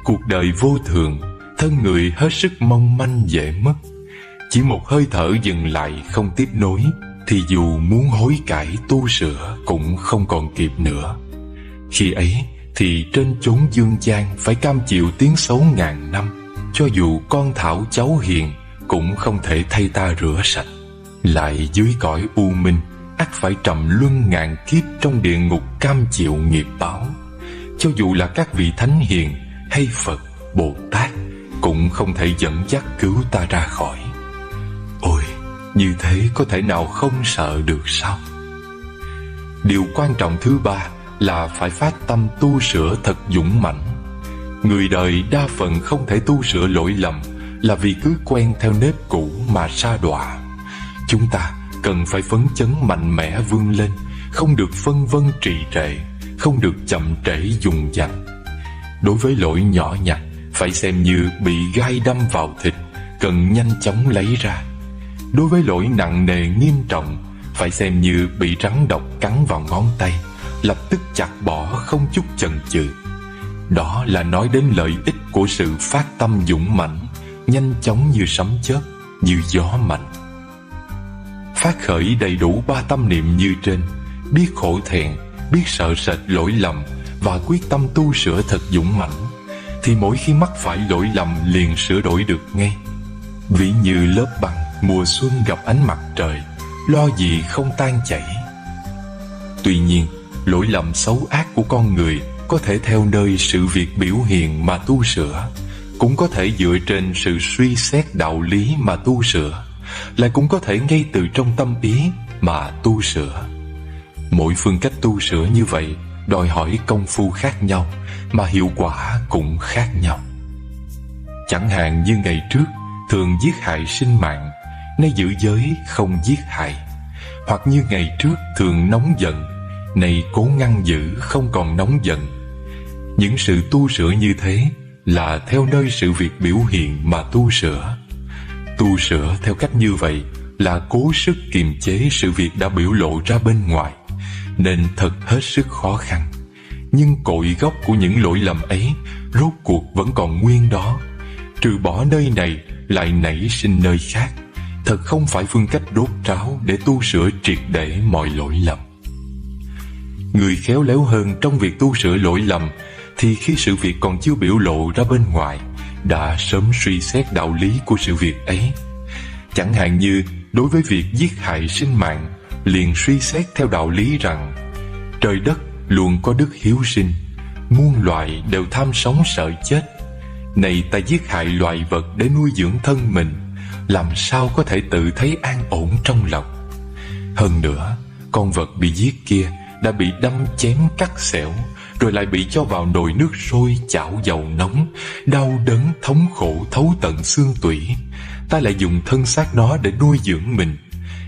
Cuộc đời vô thường, thân người hết sức mong manh dễ mất. Chỉ một hơi thở dừng lại không tiếp nối, thì dù muốn hối cải tu sửa cũng không còn kịp nữa. Khi ấy thì trên chốn dương gian phải cam chịu tiếng xấu ngàn năm. Cho dù con thảo cháu hiền cũng không thể thay ta rửa sạch. Lại dưới cõi u minh, ắt phải trầm luân ngàn kiếp trong địa ngục cam chịu nghiệp báo. Cho dù là các vị thánh hiền hay Phật, Bồ Tát cũng không thể dẫn dắt cứu ta ra khỏi. Ôi, như thế có thể nào không sợ được sao? Điều quan trọng thứ ba là phải phát tâm tu sửa thật dũng mãnh. Người đời đa phần không thể tu sửa lỗi lầm là vì cứ quen theo nếp cũ mà sa đọa. Chúng ta cần phải phấn chấn mạnh mẽ vươn lên, không được phân vân trì trệ, không được chậm trễ dùng dằng. Đối với lỗi nhỏ nhặt, phải xem như bị gai đâm vào thịt, cần nhanh chóng lấy ra. Đối với lỗi nặng nề nghiêm trọng, phải xem như bị rắn độc cắn vào ngón tay, lập tức chặt bỏ không chút chần chừ. Đó là nói đến lợi ích của sự phát tâm dũng mãnh, nhanh chóng như sấm chớp, như gió mạnh. Phát khởi đầy đủ 3 tâm niệm như trên, biết khổ thẹn, biết sợ sệt lỗi lầm và quyết tâm tu sửa thật dũng mãnh, thì mỗi khi mắc phải lỗi lầm liền sửa đổi được ngay. Ví như lớp băng mùa xuân gặp ánh mặt trời, lo gì không tan chảy. Tuy nhiên, lỗi lầm xấu ác của con người có thể theo nơi sự việc biểu hiện mà tu sửa, cũng có thể dựa trên sự suy xét đạo lý mà tu sửa, lại cũng có thể ngay từ trong tâm ý mà tu sửa. Mỗi phương cách tu sửa như vậy đòi hỏi công phu khác nhau, mà hiệu quả cũng khác nhau. Chẳng hạn như ngày trước thường giết hại sinh mạng, nay giữ giới không giết hại. Hoặc như ngày trước thường nóng giận, nay cố ngăn giữ không còn nóng giận. Những sự tu sửa như thế là theo nơi sự việc biểu hiện mà tu sửa. Tu sửa theo cách như vậy là cố sức kiềm chế sự việc đã biểu lộ ra bên ngoài, nên thật hết sức khó khăn. Nhưng cội gốc của những lỗi lầm ấy rốt cuộc vẫn còn nguyên đó, trừ bỏ nơi này lại nảy sinh nơi khác. Thật không phải phương cách đốt ráo để tu sửa triệt để mọi lỗi lầm. Người khéo léo hơn trong việc tu sửa lỗi lầm thì khi sự việc còn chưa biểu lộ ra bên ngoài, đã sớm suy xét đạo lý của sự việc ấy. Chẳng hạn như đối với việc giết hại sinh mạng, liền suy xét theo đạo lý rằng trời đất luôn có đức hiếu sinh, muôn loài đều tham sống sợ chết. Này ta giết hại loài vật để nuôi dưỡng thân mình, làm sao có thể tự thấy an ổn trong lòng. Hơn nữa, con vật bị giết kia đã bị đâm chém cắt xẻo, rồi lại bị cho vào nồi nước sôi chảo dầu nóng, đau đớn thống khổ thấu tận xương tủy. Ta lại dùng thân xác nó để nuôi dưỡng mình,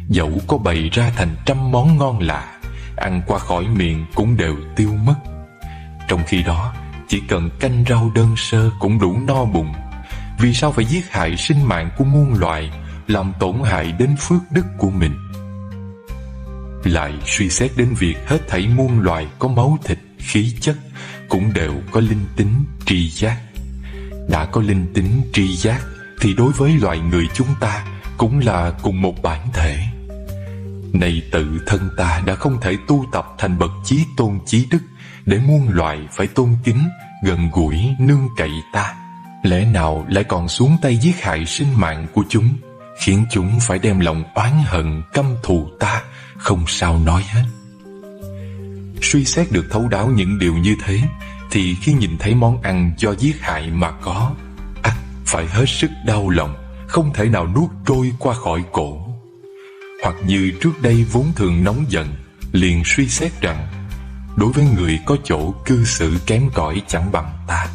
dẫu có bày ra thành trăm món ngon lạ, ăn qua khỏi miệng cũng đều tiêu mất. Trong khi đó, chỉ cần canh rau đơn sơ cũng đủ no bụng. Vì sao phải giết hại sinh mạng của muôn loài, làm tổn hại đến phước đức của mình? Lại suy xét đến việc hết thảy muôn loài có máu thịt, khí chất, cũng đều có linh tính, tri giác. Đã có linh tính, tri giác, thì đối với loài người chúng ta cũng là cùng một bản thể. Này tự thân ta đã không thể tu tập thành bậc chí tôn chí đức, để muôn loài phải tôn kính, gần gũi, nương cậy ta, lẽ nào lại còn xuống tay giết hại sinh mạng của chúng, khiến chúng phải đem lòng oán hận, căm thù ta, không sao nói hết. Suy xét được thấu đáo những điều như thế, thì khi nhìn thấy món ăn do giết hại mà có, ắt phải hết sức đau lòng, không thể nào nuốt trôi qua khỏi cổ. Hoặc như trước đây vốn thường nóng giận, liền suy xét rằng đối với người có chỗ cư xử kém cỏi chẳng bằng ta,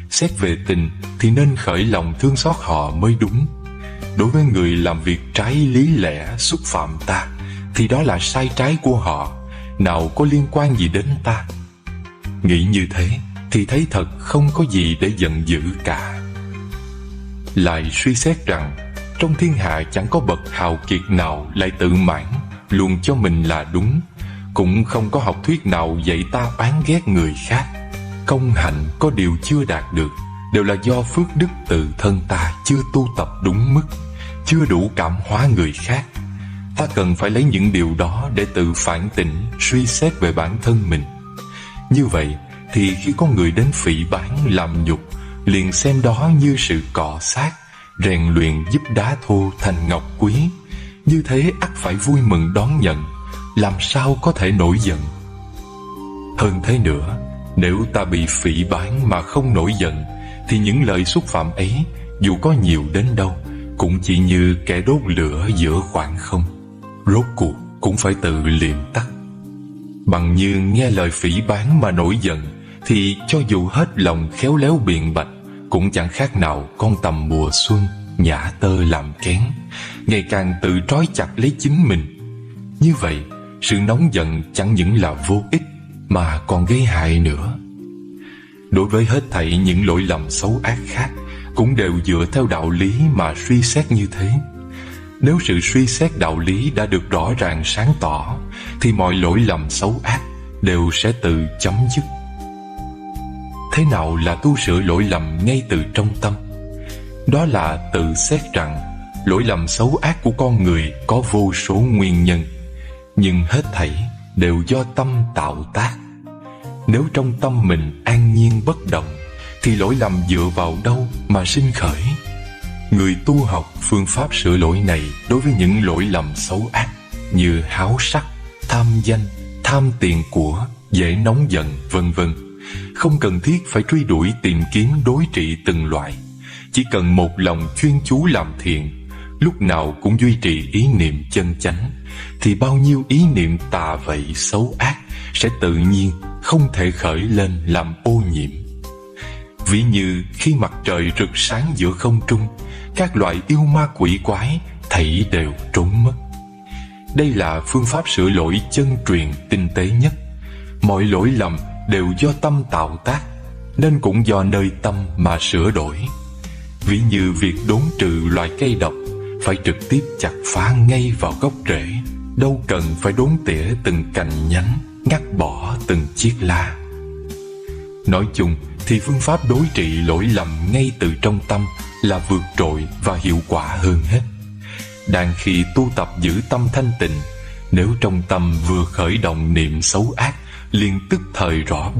xét về tình thì nên khởi lòng thương xót họ mới đúng. Đối với người làm việc trái lý lẽ xúc phạm ta, thì đó là sai trái của họ, nào có liên quan gì đến ta. Nghĩ như thế thì thấy thật không có gì để giận dữ cả. Lại suy xét rằng trong thiên hạ chẳng có bậc hào kiệt nào lại tự mãn, luôn cho mình là đúng, cũng không có học thuyết nào dạy ta oán ghét người khác. Công hạnh có điều chưa đạt được, đều là do phước đức tự thân ta chưa tu tập đúng mức, chưa đủ cảm hóa người khác. Ta cần phải lấy những điều đó để tự phản tỉnh, suy xét về bản thân mình. Như vậy thì khi có người đến phỉ báng làm nhục, liền xem đó như sự cọ xát, rèn luyện giúp đá thô thành ngọc quý. Như thế ắt phải vui mừng đón nhận, làm sao có thể nổi giận. Hơn thế nữa, nếu ta bị phỉ báng mà không nổi giận, thì những lời xúc phạm ấy, dù có nhiều đến đâu, cũng chỉ như kẻ đốt lửa giữa khoảng không, rốt cuộc cũng phải tự liệm tắt. Bằng như nghe lời phỉ báng mà nổi giận, thì cho dù hết lòng khéo léo biện bạch, cũng chẳng khác nào con tầm mùa xuân nhả tơ làm kén, ngày càng tự trói chặt lấy chính mình. Như vậy, sự nóng giận chẳng những là vô ích, mà còn gây hại nữa. Đối với hết thảy những lỗi lầm xấu ác khác, cũng đều dựa theo đạo lý mà suy xét như thế. Nếu sự suy xét đạo lý đã được rõ ràng sáng tỏ, thì mọi lỗi lầm xấu ác đều sẽ tự chấm dứt. Thế nào là tu sửa lỗi lầm ngay từ trong tâm? Đó là tự xét rằng lỗi lầm xấu ác của con người có vô số nguyên nhân, nhưng hết thảy đều do tâm tạo tác. Nếu trong tâm mình an nhiên bất động, thì lỗi lầm dựa vào đâu mà sinh khởi? Người tu học phương pháp sửa lỗi này đối với những lỗi lầm xấu ác như háo sắc, tham danh, tham tiền của, dễ nóng giận, vân vân, không cần thiết phải truy đuổi tìm kiếm đối trị từng loại. Chỉ cần một lòng chuyên chú làm thiện, lúc nào cũng duy trì ý niệm chân chánh, thì bao nhiêu ý niệm tà vậy xấu ác sẽ tự nhiên không thể khởi lên làm ô nhiễm. Ví như khi mặt trời rực sáng giữa không trung, các loại yêu ma quỷ quái thảy đều trốn mất. Đây là phương pháp sửa lỗi chân truyền tinh tế nhất. Mọi lỗi lầm đều do tâm tạo tác, nên cũng do nơi tâm mà sửa đổi. Ví như việc đốn trừ loại cây độc, phải trực tiếp chặt phá ngay vào gốc rễ, đâu cần phải đốn tỉa từng cành nhánh, ngắt bỏ từng chiếc lá. Nói chung thì phương pháp đối trị lỗi lầm ngay từ trong tâm là vượt trội và hiệu quả hơn hết. Đang khi tu tập giữ tâm thanh tịnh, nếu trong tâm vừa khởi động niệm xấu ác, liền tức thời rõ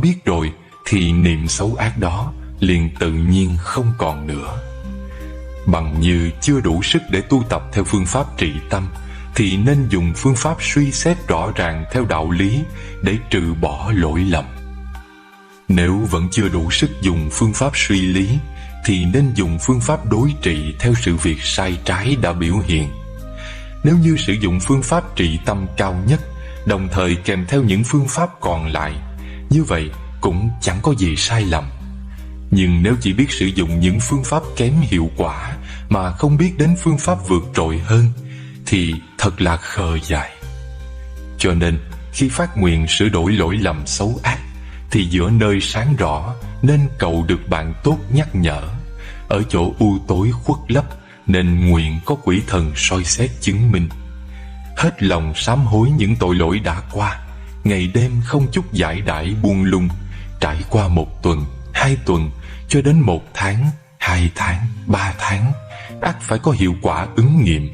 biết rồi thì niệm xấu ác đó liền tự nhiên không còn nữa. Bằng như chưa đủ sức để tu tập theo phương pháp trị tâm, thì nên dùng phương pháp suy xét rõ ràng theo đạo lý để trừ bỏ lỗi lầm. Nếu vẫn chưa đủ sức dùng phương pháp suy lý, thì nên dùng phương pháp đối trị theo sự việc sai trái đã biểu hiện. Nếu như sử dụng phương pháp trị tâm cao nhất, đồng thời kèm theo những phương pháp còn lại, như vậy cũng chẳng có gì sai lầm. Nhưng nếu chỉ biết sử dụng những phương pháp kém hiệu quả mà không biết đến phương pháp vượt trội hơn, thì thật là khờ dại. Cho nên khi phát nguyện sửa đổi lỗi lầm xấu ác, thì giữa nơi sáng rõ nên cầu được bạn tốt nhắc nhở, ở chỗ u tối khuất lấp nên nguyện có quỷ thần soi xét chứng minh. Hết lòng sám hối những tội lỗi đã qua, ngày đêm không chút giải đãi buông lung, trải qua 1 tuần, 2 tuần, cho đến 1 tháng, 2 tháng, 3 tháng, ắt phải có hiệu quả ứng nghiệm.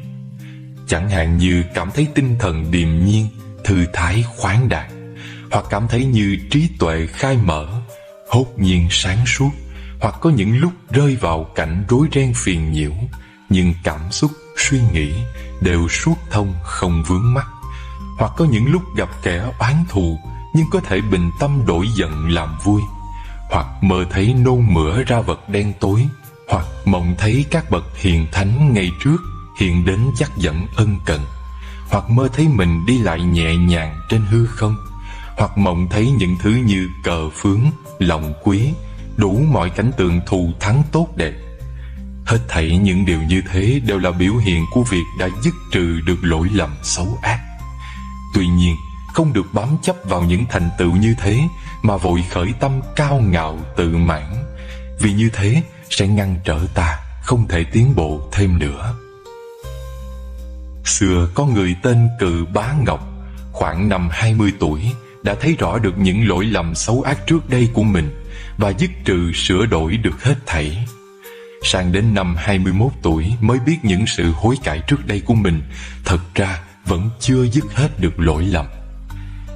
Chẳng hạn như cảm thấy tinh thần điềm nhiên, thư thái khoáng đạt, hoặc cảm thấy như trí tuệ khai mở, hốt nhiên sáng suốt, hoặc có những lúc rơi vào cảnh rối ren phiền nhiễu, nhưng cảm xúc, suy nghĩ đều suốt thông không vướng mắc, hoặc có những lúc gặp kẻ oán thù nhưng có thể bình tâm đổi giận làm vui, hoặc mơ thấy nôn mửa ra vật đen tối, hoặc mộng thấy các bậc hiền thánh ngày trước hiện đến dắt dẫn ân cần, hoặc mơ thấy mình đi lại nhẹ nhàng trên hư không, hoặc mộng thấy những thứ như cờ phướng, lòng quý, đủ mọi cảnh tượng thù thắng tốt đẹp. Hết thảy những điều như thế đều là biểu hiện của việc đã dứt trừ được lỗi lầm xấu ác. Tuy nhiên, không được bám chấp vào những thành tựu như thế mà vội khởi tâm cao ngạo tự mãn, vì như thế sẽ ngăn trở ta không thể tiến bộ thêm nữa. Xưa có người tên Cự Bá Ngọc, khoảng năm 20 tuổi, đã thấy rõ được những lỗi lầm xấu ác trước đây của mình, và dứt trừ sửa đổi được hết thảy. Sang đến năm 21 tuổi mới biết những sự hối cải trước đây của mình thật ra vẫn chưa dứt hết được lỗi lầm.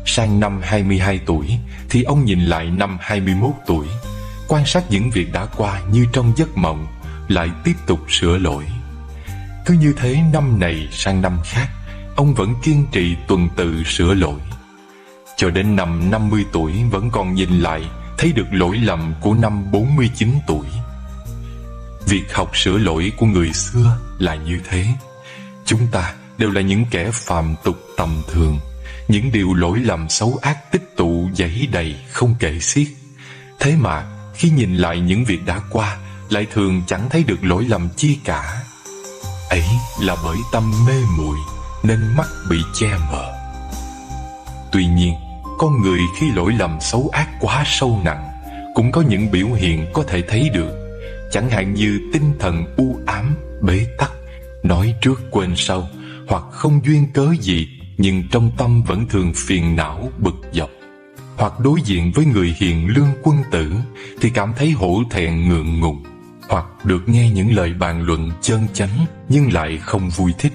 Sang năm 22 tuổi thì ông nhìn lại năm 21 tuổi, quan sát những việc đã qua như trong giấc mộng, lại tiếp tục sửa lỗi. Cứ như thế năm này sang năm khác, ông vẫn kiên trì tuần tự sửa lỗi. Cho đến năm 50 tuổi vẫn còn nhìn lại, thấy được lỗi lầm của năm 49 tuổi. Việc học sửa lỗi của người xưa là như thế. Chúng ta đều là những kẻ phàm tục tầm thường. Những điều lỗi lầm xấu ác tích tụ dày đầy không kể xiết. Thế mà khi nhìn lại những việc đã qua, lại thường chẳng thấy được lỗi lầm chi cả. Ấy là bởi tâm mê muội nên mắt bị che mờ. Tuy nhiên, con người khi lỗi lầm xấu ác quá sâu nặng cũng có những biểu hiện có thể thấy được, chẳng hạn như tinh thần u ám, bế tắc, nói trước quên sau, hoặc không duyên cớ gì nhưng trong tâm vẫn thường phiền não bực dọc, hoặc đối diện với người hiền lương quân tử thì cảm thấy hổ thẹn ngượng ngùng, hoặc được nghe những lời bàn luận chân chánh nhưng lại không vui thích,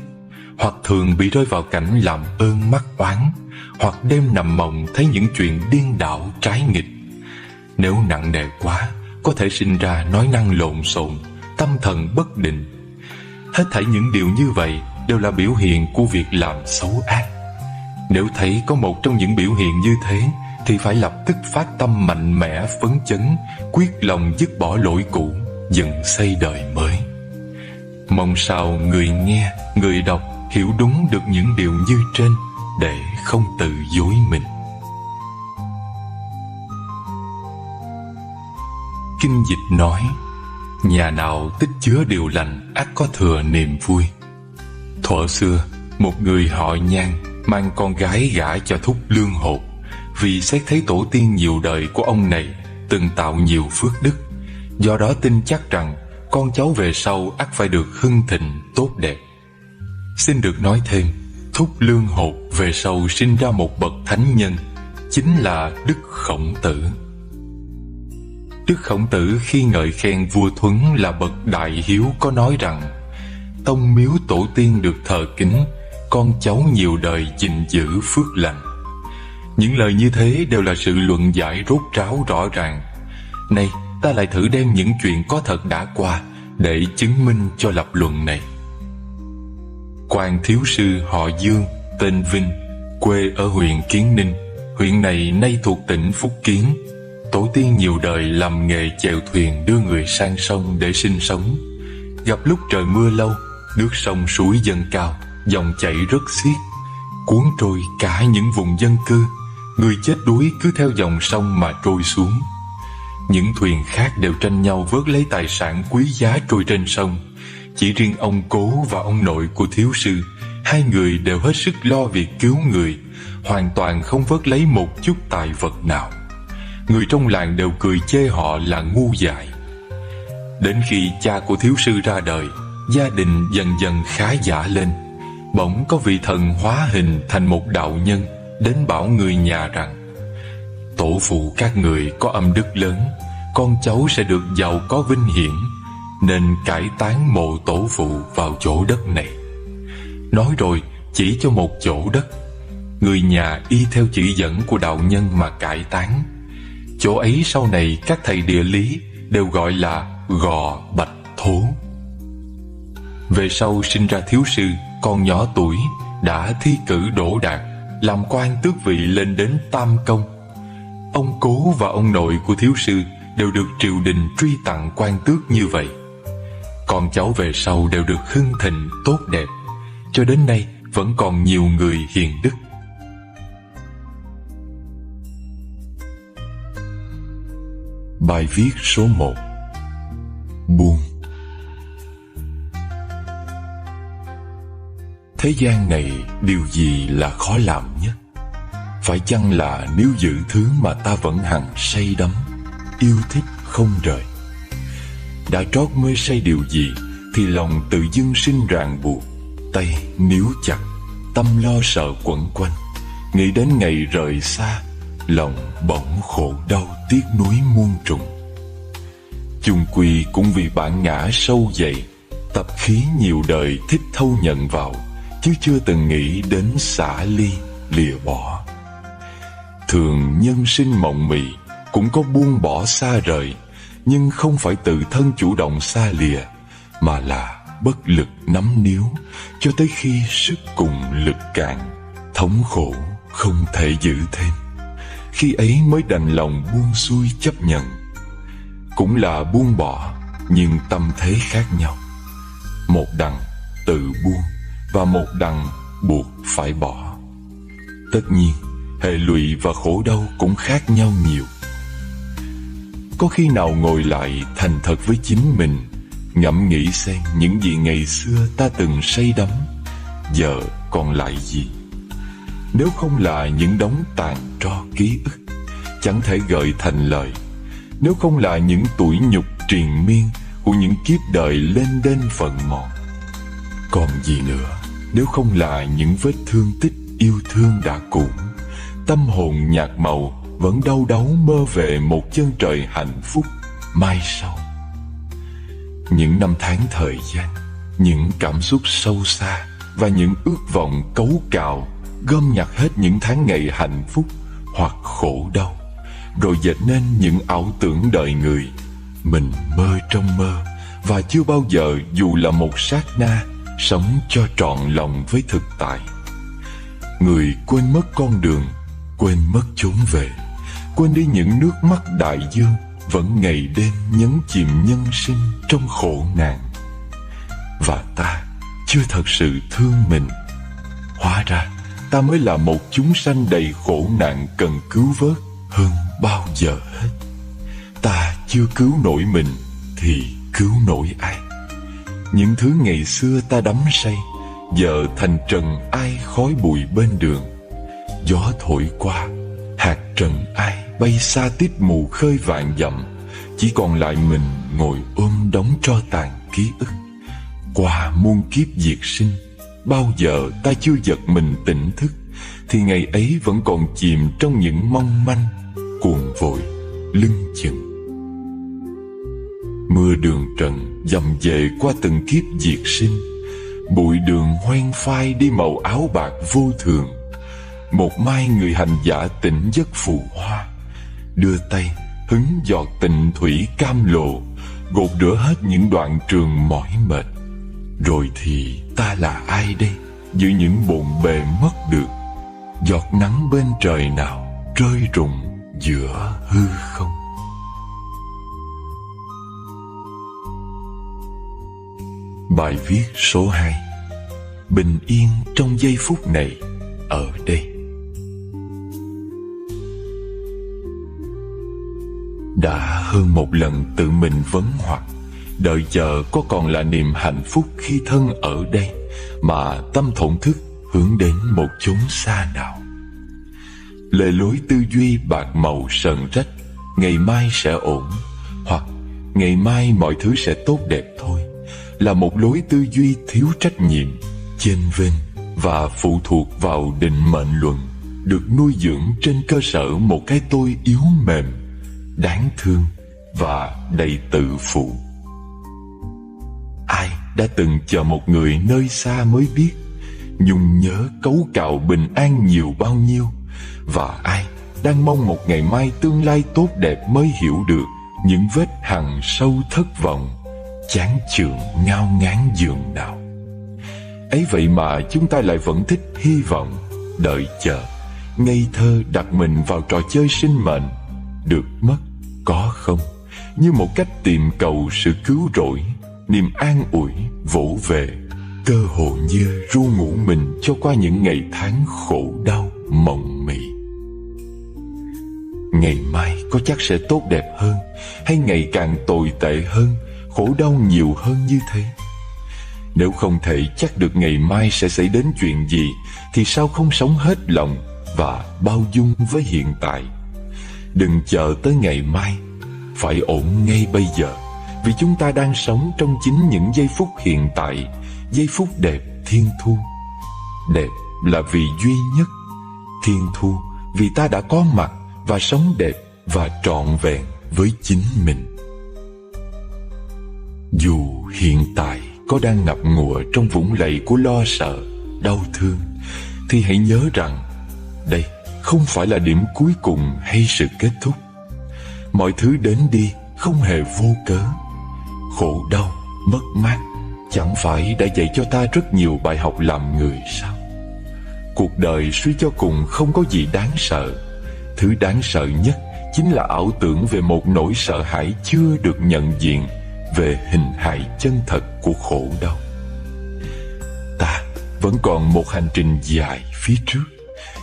hoặc thường bị rơi vào cảnh làm ơn mắc oán, hoặc đêm nằm mộng thấy những chuyện điên đảo trái nghịch. Nếu nặng nề quá, có thể sinh ra nói năng lộn xộn, tâm thần bất định. Hết thảy những điều như vậy đều là biểu hiện của việc làm xấu ác. Nếu thấy có một trong những biểu hiện như thế thì phải lập tức phát tâm mạnh mẽ phấn chấn, quyết lòng dứt bỏ lỗi cũ, dựng xây đời mới. Mong sao người nghe, người đọc hiểu đúng được những điều như trên để không tự dối mình. Kinh dịch nói: nhà nào tích chứa điều lành ắt có thừa niềm vui. Thuở xưa, một người họ Nhan mang con gái gả cho Thúc Lương Hột, vì xét thấy tổ tiên nhiều đời của ông này từng tạo nhiều phước đức, do đó tin chắc rằng con cháu về sau ắt phải được hưng thịnh tốt đẹp. Xin được nói thêm, Thúc Lương Hột về sau sinh ra một bậc thánh nhân, chính là Đức Khổng Tử. Đức Khổng Tử khi ngợi khen vua Thuấn là bậc đại hiếu có nói rằng: tông miếu tổ tiên được thờ kính, con cháu nhiều đời gìn giữ phước lành. Những lời như thế đều là sự luận giải rốt ráo rõ ràng. Nay ta lại thử đem những chuyện có thật đã qua để chứng minh cho lập luận này. Quan thiếu sư họ Dương, tên Vinh, quê ở huyện Kiến Ninh. Huyện này nay thuộc tỉnh Phúc Kiến. Tổ tiên nhiều đời làm nghề chèo thuyền đưa người sang sông để sinh sống. Gặp lúc trời mưa lâu, nước sông suối dâng cao, dòng chảy rất xiết, cuốn trôi cả những vùng dân cư. Người chết đuối cứ theo dòng sông mà trôi xuống. Những thuyền khác đều tranh nhau vớt lấy tài sản quý giá trôi trên sông. Chỉ riêng ông cố và ông nội của thiếu sư, hai người đều hết sức lo việc cứu người, hoàn toàn không vớt lấy một chút tài vật nào. Người trong làng đều cười chê họ là ngu dại. Đến khi cha của thiếu sư ra đời, gia đình dần dần khá giả lên. Bỗng có vị thần hóa hình thành một đạo nhân đến bảo người nhà rằng: tổ phụ các người có âm đức lớn, con cháu sẽ được giàu có vinh hiển, nên cải táng mộ tổ phụ vào chỗ đất này. Nói rồi chỉ cho một chỗ đất. Người nhà y theo chỉ dẫn của đạo nhân mà cải táng. Chỗ ấy sau này các thầy địa lý đều gọi là Gò Bạch Thố. Về sau sinh ra thiếu sư, còn nhỏ tuổi đã thi cử đỗ đạt, làm quan tước vị lên đến tam công. Ông cố và ông nội của thiếu sư đều được triều đình truy tặng quan tước như vậy. Con cháu về sau đều được hưng thịnh tốt đẹp, cho đến nay vẫn còn nhiều người hiền đức. Bài viết số 1: Buông. Thế gian này điều gì là khó làm nhất? Phải chăng là nếu giữ thứ mà ta vẫn hằng say đắm, yêu thích không rời? Đã trót mê say điều gì thì lòng tự dưng sinh ràng buộc, tay níu chặt, tâm lo sợ quẩn quanh. Nghĩ đến ngày rời xa, lòng bỗng khổ đau tiếc nuối muôn trùng. chung quy cũng vì bản ngã sâu dày, tập khí nhiều đời thích thâu nhận vào, chứ chưa từng nghĩ đến xả ly, lìa bỏ. Thường nhân sinh mộng mị, cũng có buông bỏ xa rời, nhưng không phải tự thân chủ động xa lìa, mà là bất lực nắm níu, cho tới khi sức cùng lực cạn, thống khổ không thể giữ thêm. Khi ấy mới đành lòng buông xuôi chấp nhận. Cũng là buông bỏ, nhưng tâm thế khác nhau. Một đằng tự buông, và một đằng buộc phải bỏ. Tất nhiên, hệ lụy và khổ đau cũng khác nhau nhiều. Có khi nào ngồi lại thành thật với chính mình, ngẫm nghĩ xem những gì ngày xưa ta từng say đắm, giờ còn lại gì? Nếu không là những đống tàn tro ký ức, chẳng thể gợi thành lời. Nếu không là những tủi nhục triền miên của những kiếp đời lên đên phận mòn, còn gì nữa nếu không là những vết thương tích yêu thương đã cũ, tâm hồn nhạt màu vẫn đau đáu mơ về một chân trời hạnh phúc mai sau. Những năm tháng thời gian, những cảm xúc sâu xa và những ước vọng cấu cào gom nhặt hết những tháng ngày hạnh phúc hoặc khổ đau, rồi dệt nên những ảo tưởng đời người. Mình mơ trong mơ, và chưa bao giờ dù là một sát na sống cho trọn lòng với thực tại. Người quên mất con đường, quên mất chốn về, quên đi những nước mắt đại dương vẫn ngày đêm nhấn chìm nhân sinh trong khổ nạn. Và ta chưa thật sự thương mình. Hóa ra ta mới là một chúng sanh đầy khổ nạn cần cứu vớt hơn bao giờ hết. Ta chưa cứu nổi mình thì cứu nổi ai? Những thứ ngày xưa ta đắm say, giờ thành trần ai khói bụi bên đường. Gió thổi qua, hạt trần ai bay xa tít mù khơi vạn dặm. Chỉ còn lại mình ngồi ôm đống tro tàn ký ức. Qua muôn kiếp diệt sinh, bao giờ ta chưa giật mình tỉnh thức, thì ngày ấy vẫn còn chìm trong những mong manh, cuồng vội, lưng chừng. Mưa đường trần dầm về qua từng kiếp diệt sinh, bụi đường hoen phai đi màu áo bạc vô thường. Một mai người hành giả tỉnh giấc phù hoa, đưa tay hứng giọt tịnh thủy cam lộ, gột rửa hết những đoạn trường mỏi mệt. Rồi thì ta là ai đây, giữa những bộn bề mất được? Giọt nắng bên trời nào rơi rụng giữa hư không? Bài viết số 2: Bình yên trong giây phút này, ở đây. Đã hơn một lần tự mình vấn hoặc, đợi chờ có còn là niềm hạnh phúc khi thân ở đây, mà tâm thổn thức hướng đến một chốn xa nào. Lề lối tư duy bạc màu sờn rách, ngày mai sẽ ổn, hoặc ngày mai mọi thứ sẽ tốt đẹp thôi, là một lối tư duy thiếu trách nhiệm, chênh vênh và phụ thuộc vào định mệnh luận, được nuôi dưỡng trên cơ sở một cái tôi yếu mềm, đáng thương và đầy tự phụ. Ai đã từng chờ một người nơi xa mới biết nhung nhớ cấu cào bình an nhiều bao nhiêu, và ai đang mong một ngày mai tương lai tốt đẹp mới hiểu được những vết hằn sâu thất vọng, chán chường ngao ngán giường nào. Ấy vậy mà chúng ta lại vẫn thích hy vọng, đợi chờ, ngây thơ đặt mình vào trò chơi sinh mệnh, được mất có không, như một cách tìm cầu sự cứu rỗi, niềm an ủi vỗ về, cơ hồ như ru ngủ mình cho qua những ngày tháng khổ đau mộng mị. Ngày mai có chắc sẽ tốt đẹp hơn, hay ngày càng tồi tệ hơn, khổ đau nhiều hơn như thế? Nếu không thể chắc được ngày mai sẽ xảy đến chuyện gì, thì sao không sống hết lòng và bao dung với hiện tại? Đừng chờ tới ngày mai, phải ổn ngay bây giờ, vì chúng ta đang sống trong chính những giây phút hiện tại, giây phút đẹp thiên thu. Đẹp là vì duy nhất, thiên thu vì ta đã có mặt và sống đẹp và trọn vẹn với chính mình. Dù hiện tại có đang ngập ngụa trong vũng lầy của lo sợ, đau thương, thì hãy nhớ rằng đây không phải là điểm cuối cùng hay sự kết thúc. Mọi thứ đến đi không hề vô cớ. Khổ đau, mất mát chẳng phải đã dạy cho ta rất nhiều bài học làm người sao? Cuộc đời suy cho cùng không có gì đáng sợ. Thứ đáng sợ nhất chính là ảo tưởng về một nỗi sợ hãi chưa được nhận diện, về hình hài chân thật của khổ đau. Ta vẫn còn một hành trình dài phía trước.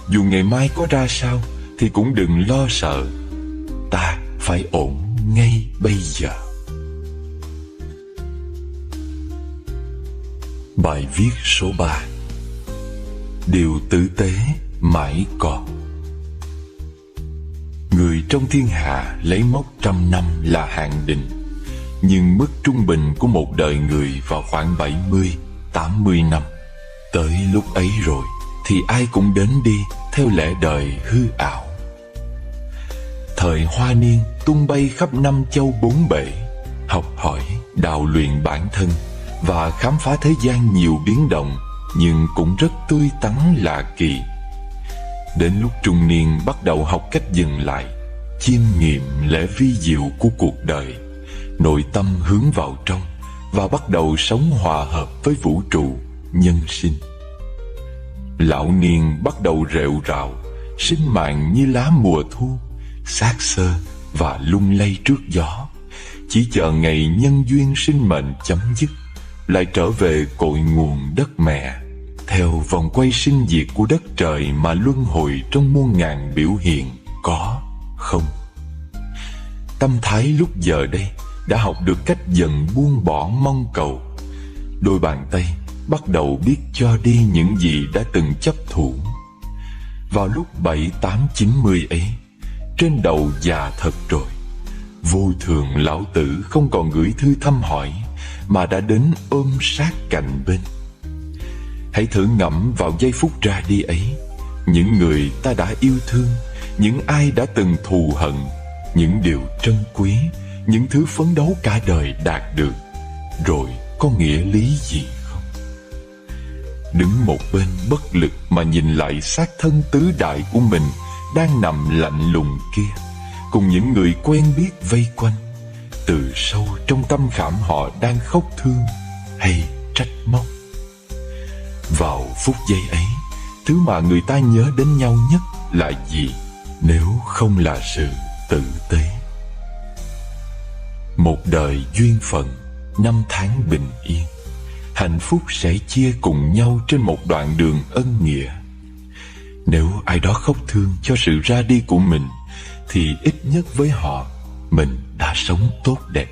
Dù ngày mai có ra sao thì cũng đừng lo sợ. Ta phải ổn ngay bây giờ. Bài viết số 3. Điều tử tế mãi còn. Người trong thiên hạ lấy mốc 100 năm là hạn định, nhưng mức trung bình của một đời người vào khoảng 70-80 năm. Tới lúc ấy rồi thì ai cũng đến đi theo lẽ đời hư ảo. Thời hoa niên tung bay khắp năm châu bốn bể, học hỏi, đào luyện bản thân và khám phá thế gian nhiều biến động, nhưng cũng rất tươi tắn lạ kỳ. Đến lúc trung niên bắt đầu học cách dừng lại, chiêm nghiệm lẽ vi diệu của cuộc đời, nội tâm hướng vào trong và bắt đầu sống hòa hợp với vũ trụ, nhân sinh. Lão niên bắt đầu rệu rào, sinh mạng như lá mùa thu, xác xơ và lung lay trước gió, chỉ chờ ngày nhân duyên sinh mệnh chấm dứt, lại trở về cội nguồn đất mẹ, theo vòng quay sinh diệt của đất trời mà luân hồi trong muôn ngàn biểu hiện có, không. Tâm thái lúc giờ đây đã học được cách dần buông bỏ mong cầu. Đôi bàn tay bắt đầu biết cho đi những gì đã từng chấp thủ. Vào lúc 7, 8, 90 ấy, trên đầu già thật rồi, vô thường lão tử không còn gửi thư thăm hỏi, mà đã đến ôm sát cạnh bên. Hãy thử ngẫm vào giây phút ra đi ấy, những người ta đã yêu thương, những ai đã từng thù hận, những điều trân quý, những thứ phấn đấu cả đời đạt được, rồi có nghĩa lý gì không? Đứng một bên bất lực mà nhìn lại xác thân tứ đại của mình đang nằm lạnh lùng kia, cùng những người quen biết vây quanh, từ sâu trong tâm khảm họ đang khóc thương hay trách móc. Vào phút giây ấy, thứ mà người ta nhớ đến nhau nhất là gì nếu không là sự tử tế? Một đời duyên phận, 5 tháng bình yên, hạnh phúc sẽ chia cùng nhau trên một đoạn đường ân nghĩa. Nếu ai đó khóc thương cho sự ra đi của mình, thì ít nhất với họ, mình đã sống tốt đẹp.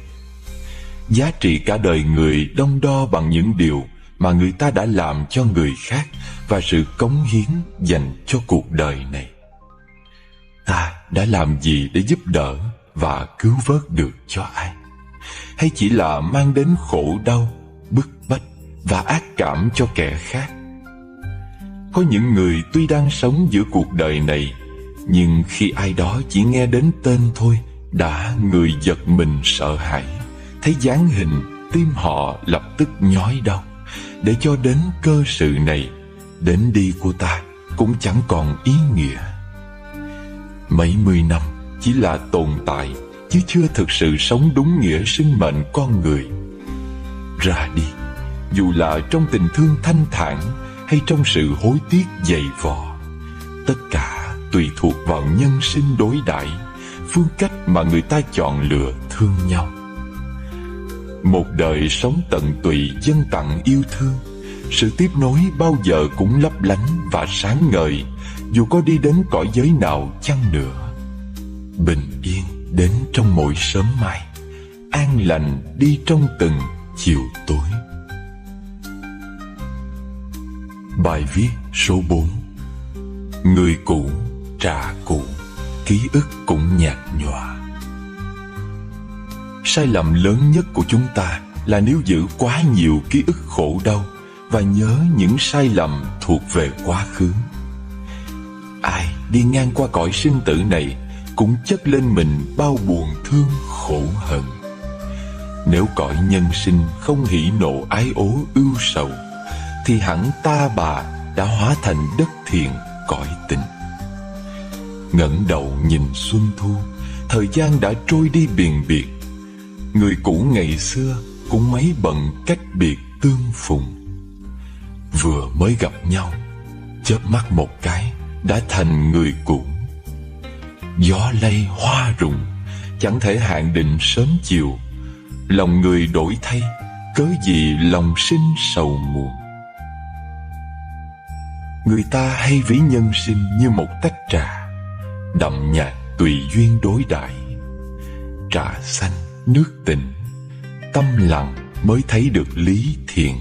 Giá trị cả đời người đong đo bằng những điều mà người ta đã làm cho người khác và sự cống hiến dành cho cuộc đời này. Ta đã làm gì để giúp đỡ và cứu vớt được cho ai? Hay chỉ là mang đến khổ đau, bức bách và ác cảm cho kẻ khác? Có những người tuy đang sống giữa cuộc đời này, nhưng khi ai đó chỉ nghe đến tên thôi đã người giật mình sợ hãi, thấy dáng hình tim họ lập tức nhói đau. Để cho đến cơ sự này, đến đi của ta cũng chẳng còn ý nghĩa. Mấy mươi năm chỉ là tồn tại, chứ chưa thực sự sống đúng nghĩa sinh mệnh con người. Ra đi, dù là trong tình thương thanh thản hay trong sự hối tiếc dày vò, tất cả tùy thuộc vào nhân sinh đối đãi, phương cách mà người ta chọn lựa thương nhau. Một đời sống tận tụy dâng tặng yêu thương, sự tiếp nối bao giờ cũng lấp lánh và sáng ngời, dù có đi đến cõi giới nào chăng nữa. Bình yên đến trong mỗi sớm mai, an lành đi trong từng chiều tối. Bài viết số 4. Người cũ trả cũ, ký ức cũng nhạt nhòa. Sai lầm lớn nhất của chúng ta là nếu giữ quá nhiều ký ức khổ đau và nhớ những sai lầm thuộc về quá khứ. Ai đi ngang qua cõi sinh tử này cũng chất lên mình bao buồn thương khổ hận. Nếu cõi nhân sinh không hỉ nộ ái ố ưu sầu, thì hẳn ta bà đã hóa thành đất thiện cõi tình. Ngẩng đầu nhìn xuân thu, thời gian đã trôi đi biền biệt. Người cũ ngày xưa cũng mấy bận cách biệt tương phùng. Vừa mới gặp nhau, chớp mắt một cái đã thành người cũ. Gió lay hoa rụng, chẳng thể hạn định sớm chiều. Lòng người đổi thay, cớ gì lòng sinh sầu muộn. Người ta hay ví nhân sinh như một tách trà, đậm nhạt tùy duyên đối đãi. Trà xanh nước tịnh, tâm lặng mới thấy được lý thiện.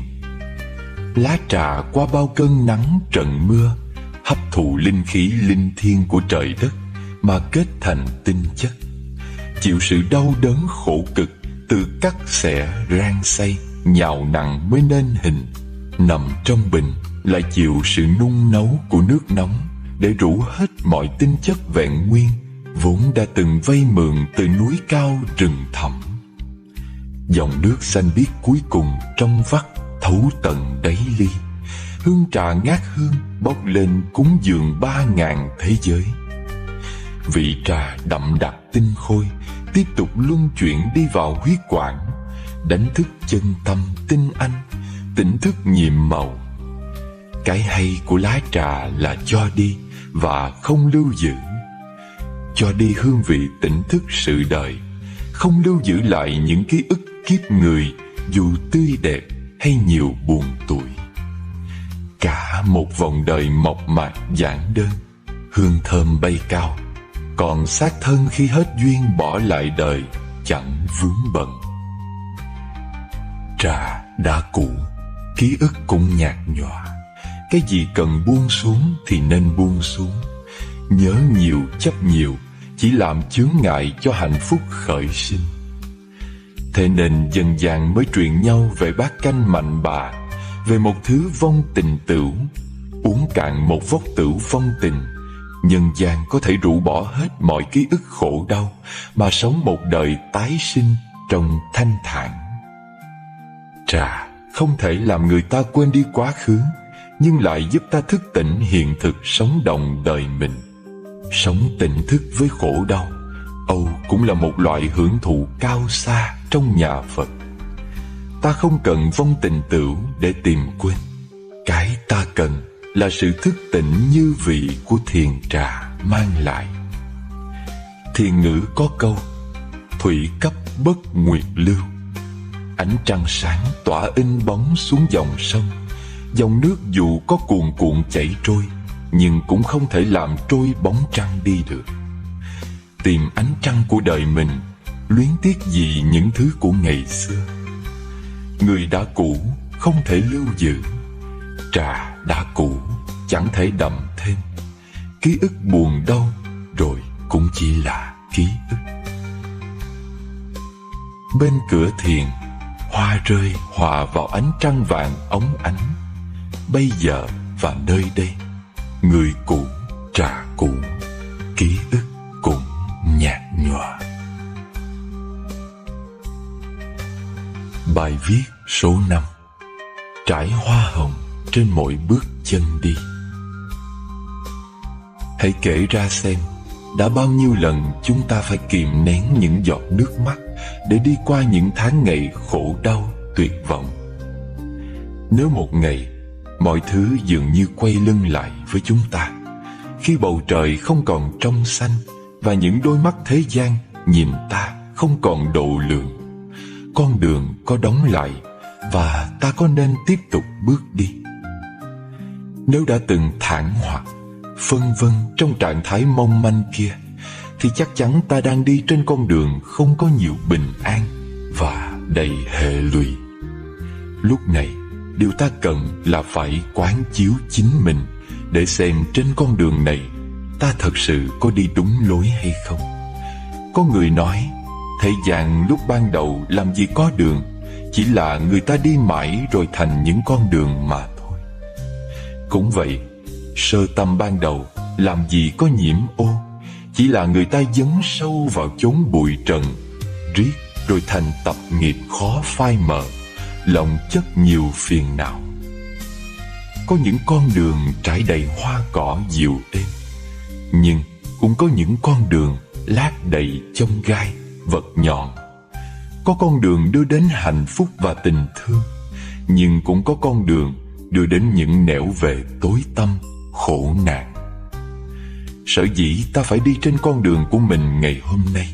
Lá trà qua bao cơn nắng trận mưa, hấp thụ linh khí linh thiêng của trời đất mà kết thành tinh chất. Chịu sự đau đớn khổ cực, từ cắt xẻ rang xay nhào nặng mới nên hình. Nằm trong bình lại chịu sự nung nấu của nước nóng, để rũ hết mọi tinh chất vẹn nguyên vốn đã từng vay mượn từ núi cao rừng thẳm. Dòng nước xanh biếc cuối cùng trong vắt thấu tận đáy ly. Hương trà ngát hương bốc lên cúng dường 3000 thế giới. Vị trà đậm đặc tinh khôi tiếp tục luân chuyển đi vào huyết quản, đánh thức chân tâm tinh anh, tỉnh thức nhiệm màu. Cái hay của lá trà là cho đi và không lưu giữ. Cho đi hương vị tỉnh thức sự đời, không lưu giữ lại những ký ức kiếp người dù tươi đẹp hay nhiều buồn tủi. Cả một vòng đời mộc mạc giản đơn, hương thơm bay cao, còn xác thân khi hết duyên bỏ lại đời chẳng vướng bận. Trà đã cũ, ký ức cũng nhạt nhòa. Cái gì cần buông xuống thì nên buông xuống. Nhớ nhiều chấp nhiều chỉ làm chướng ngại cho hạnh phúc khởi sinh. Thế nên dân gian mới truyền nhau về bát canh mạnh bà, về một thứ vong tình tửu. Uống cạn một vốc tửu vong tình, nhân gian có thể rũ bỏ hết mọi ký ức khổ đau mà sống một đời tái sinh trong thanh thản. Trà không thể làm người ta quên đi quá khứ, nhưng lại giúp ta thức tỉnh hiện thực sống động đời mình. Sống tỉnh thức với khổ đau, âu cũng là một loại hưởng thụ cao xa trong nhà Phật. Ta không cần vong tình tửu để tìm quên. Cái ta cần là sự thức tỉnh như vị của thiền trà mang lại. Thiền ngữ có câu: thủy cấp bất nguyệt lưu. Ánh trăng sáng tỏa in bóng xuống dòng sông. Dòng nước dù có cuồn cuộn chảy trôi, nhưng cũng không thể làm trôi bóng trăng đi được. Tìm ánh trăng của đời mình, luyến tiếc gì những thứ của ngày xưa. Người đã cũ không thể lưu giữ, trà đã cũ chẳng thể đậm thêm. Ký ức buồn đau rồi cũng chỉ là ký ức. Bên cửa thiền, hoa rơi hòa vào ánh trăng vàng óng ánh. Bây giờ và nơi đây, người cũ, trà cũ, ký ức cũng nhạt nhòa. Bài viết số 5: trải hoa hồng trên mỗi bước chân đi. Hãy kể ra xem, đã bao nhiêu lần chúng ta phải kìm nén những giọt nước mắt để đi qua những tháng ngày khổ đau, tuyệt vọng. Nếu một ngày mọi thứ dường như quay lưng lại với chúng ta, khi bầu trời không còn trong xanh và những đôi mắt thế gian nhìn ta không còn độ lượng, con đường có đóng lại và ta có nên tiếp tục bước đi? Nếu đã từng thản hoặc, phân vân trong trạng thái mong manh kia, thì chắc chắn ta đang đi trên con đường không có nhiều bình an và đầy hệ lụy. Lúc này, điều ta cần là phải quán chiếu chính mình để xem trên con đường này ta thật sự có đi đúng lối hay không. Có người nói, thế gian lúc ban đầu làm gì có đường, chỉ là người ta đi mãi rồi thành những con đường mà thôi. Cũng vậy, sơ tâm ban đầu làm gì có nhiễm ô, chỉ là người ta dấn sâu vào chốn bụi trần, riết rồi thành tập nghiệp khó phai mờ, lòng chất nhiều phiền não. Có những con đường trải đầy hoa cỏ dịu êm, nhưng cũng có những con đường lát đầy chông gai, vật nhọn. Có con đường đưa đến hạnh phúc và tình thương, nhưng cũng có con đường đưa đến những nẻo về tối tăm, khổ nạn. Sở dĩ ta phải đi trên con đường của mình ngày hôm nay,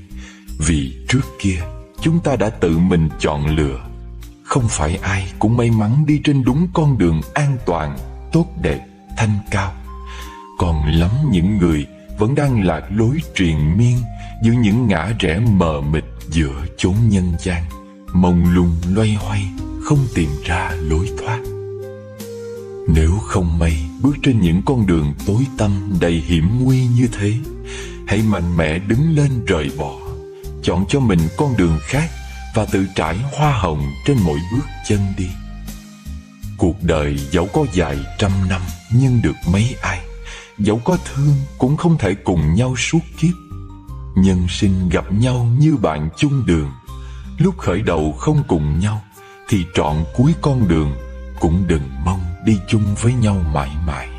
vì trước kia chúng ta đã tự mình chọn lựa. Không phải ai cũng may mắn đi trên đúng con đường an toàn, tốt đẹp, thanh cao. Còn lắm những người vẫn đang lạc lối triền miên giữa những ngã rẽ mờ mịt giữa chốn nhân gian, mông lung loay hoay, không tìm ra lối thoát. Nếu không may bước trên những con đường tối tăm đầy hiểm nguy như thế, hãy mạnh mẽ đứng lên rời bỏ, chọn cho mình con đường khác và tự trải hoa hồng trên mỗi bước chân đi. Cuộc đời dẫu có dài trăm năm nhưng được mấy ai, dẫu có thương cũng không thể cùng nhau suốt kiếp. Nhân sinh gặp nhau như bạn chung đường, lúc khởi đầu không cùng nhau thì trọn cuối con đường cũng đừng mong đi chung với nhau mãi mãi.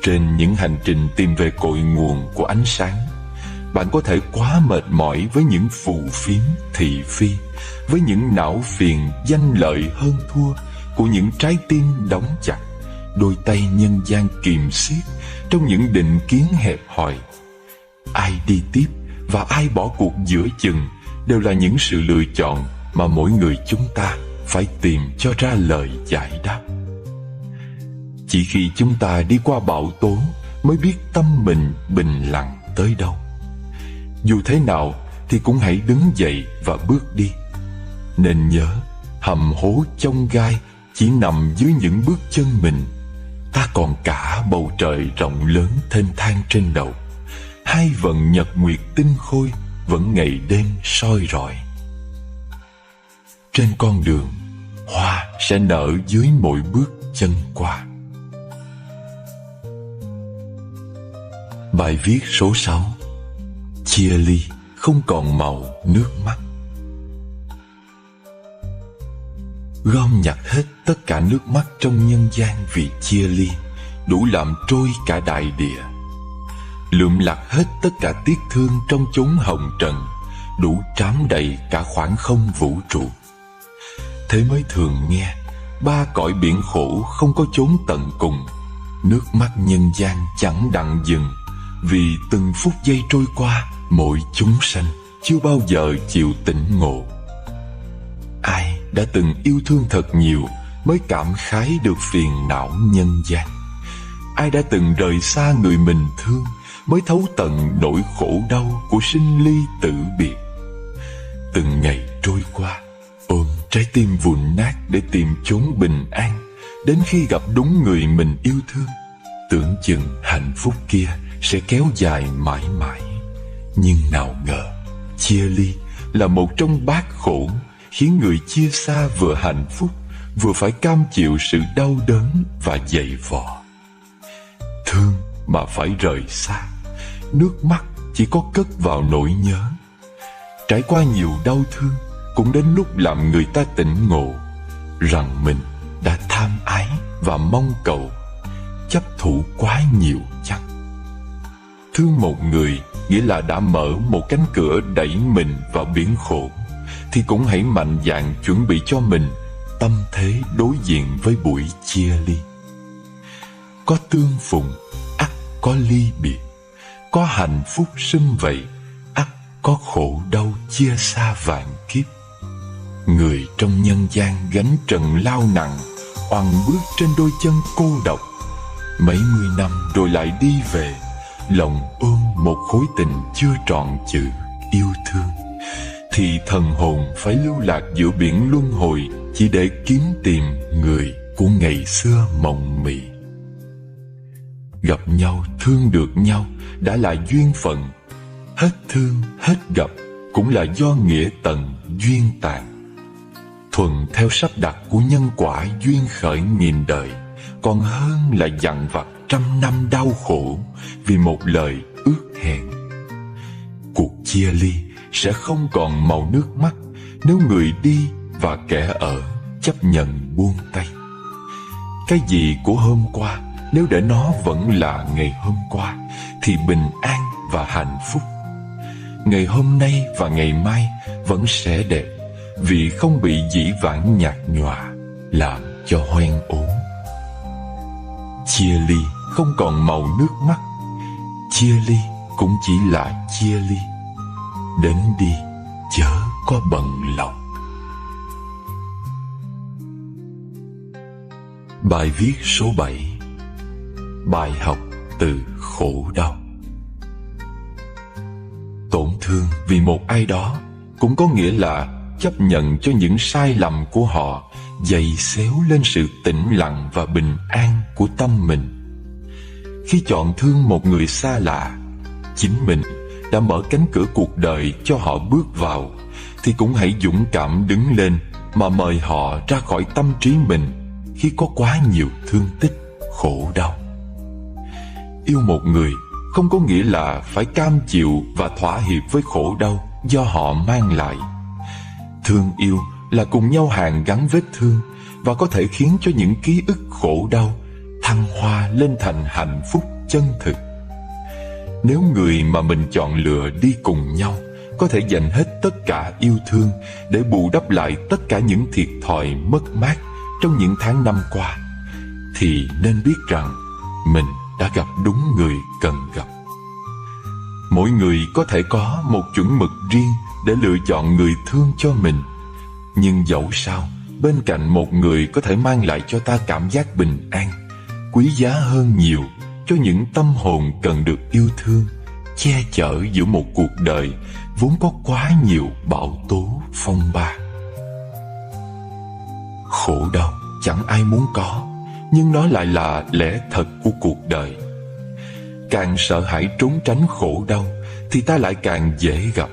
Trên những hành trình tìm về cội nguồn của ánh sáng, bạn có thể quá mệt mỏi với những phù phiếm thị phi, với những não phiền danh lợi hơn thua của những trái tim đóng chặt, đôi tay nhân gian kìm siết trong những định kiến hẹp hòi. Ai đi tiếp và ai bỏ cuộc giữa chừng đều là những sự lựa chọn mà mỗi người chúng ta phải tìm cho ra lời giải đáp. Chỉ khi chúng ta đi qua bão tố mới biết tâm mình bình lặng tới đâu. Dù thế nào thì cũng hãy đứng dậy và bước đi. Nên nhớ, hầm hố chông gai chỉ nằm dưới những bước chân mình. Ta còn cả bầu trời rộng lớn thênh thang trên đầu. Hai vầng nhật nguyệt tinh khôi vẫn ngày đêm soi rọi. Trên con đường, hoa sẽ nở dưới mỗi bước chân qua. Bài viết số 6: Chia ly không còn màu nước mắt. Gom nhặt hết tất cả nước mắt trong nhân gian vì chia ly, đủ làm trôi cả đại địa. Lượm lặt hết tất cả tiếc thương trong chốn hồng trần, đủ trám đầy cả khoảng không vũ trụ. Thế mới thường nghe, ba cõi biển khổ không có chốn tận cùng. Nước mắt nhân gian chẳng đặng dừng, vì từng phút giây trôi qua, mỗi chúng sanh chưa bao giờ chịu tỉnh ngộ. Ai đã từng yêu thương thật nhiều mới cảm khái được phiền não nhân gian. Ai đã từng rời xa người mình thương mới thấu tận nỗi khổ đau của sinh ly tử biệt. Từng ngày trôi qua, ôm trái tim vụn nát để tìm chốn bình an, đến khi gặp đúng người mình yêu thương, tưởng chừng hạnh phúc kia sẽ kéo dài mãi mãi. Nhưng nào ngờ, chia ly là một trong bát khổ, khiến người chia xa vừa hạnh phúc, vừa phải cam chịu sự đau đớn và dày vò. Thương mà phải rời xa, nước mắt chỉ có cất vào nỗi nhớ. Trải qua nhiều đau thương, cũng đến lúc làm người ta tỉnh ngộ rằng mình đã tham ái và mong cầu, chấp thủ quá nhiều chăng. Thương một người nghĩa là đã mở một cánh cửa đẩy mình vào biển khổ, thì cũng hãy mạnh dạn chuẩn bị cho mình tâm thế đối diện với buổi chia ly. Có tương phùng, ắt có ly biệt. Có hạnh phúc sum vầy, ắt có khổ đau chia xa vạn kiếp. Người trong nhân gian gánh trần lao nặng, oằn bước trên đôi chân cô độc. Mấy mươi năm rồi lại đi về, lòng ôm một khối tình chưa trọn chữ yêu thương, thì thần hồn phải lưu lạc giữa biển luân hồi, chỉ để kiếm tìm người của ngày xưa mộng mị. Gặp nhau thương được nhau đã là duyên phận, hết thương hết gặp cũng là do nghĩa tận duyên tàn. Thuần theo sắp đặt của nhân quả duyên khởi nghìn đời, còn hơn là dằn vặt trăm năm đau khổ vì một lời ước hẹn. Cuộc chia ly sẽ không còn màu nước mắt nếu người đi và kẻ ở chấp nhận buông tay. Cái gì của hôm qua, nếu để nó vẫn là ngày hôm qua, thì bình an và hạnh phúc. Ngày hôm nay và ngày mai vẫn sẽ đẹp, vì không bị dĩ vãng nhạt nhòa làm cho hoen ố. Chia ly không còn màu nước mắt, chia ly cũng chỉ là chia ly. Đến đi chớ có bận lòng. Bài viết số 7. Bài học từ khổ đau. Tổn thương vì một ai đó cũng có nghĩa là chấp nhận cho những sai lầm của họ dày xéo lên sự tĩnh lặng và bình an của tâm mình. Khi chọn thương một người xa lạ, chính mình đã mở cánh cửa cuộc đời cho họ bước vào, thì cũng hãy dũng cảm đứng lên mà mời họ ra khỏi tâm trí mình khi có quá nhiều thương tích, khổ đau. Yêu một người không có nghĩa là phải cam chịu và thỏa hiệp với khổ đau do họ mang lại. Thương yêu là cùng nhau hàn gắn vết thương và có thể khiến cho những ký ức khổ đau thăng hoa lên thành hạnh phúc chân thực. Nếu người mà mình chọn lựa đi cùng nhau có thể dành hết tất cả yêu thương để bù đắp lại tất cả những thiệt thòi mất mát trong những tháng năm qua, thì nên biết rằng mình đã gặp đúng người cần gặp. Mỗi người có thể có một chuẩn mực riêng để lựa chọn người thương cho mình, nhưng dẫu sao, bên cạnh một người có thể mang lại cho ta cảm giác bình an, quý giá hơn nhiều cho những tâm hồn cần được yêu thương, che chở giữa một cuộc đời vốn có quá nhiều bão tố phong ba. Khổ đau chẳng ai muốn có, nhưng nó lại là lẽ thật của cuộc đời. Càng sợ hãi trốn tránh khổ đau thì ta lại càng dễ gặp.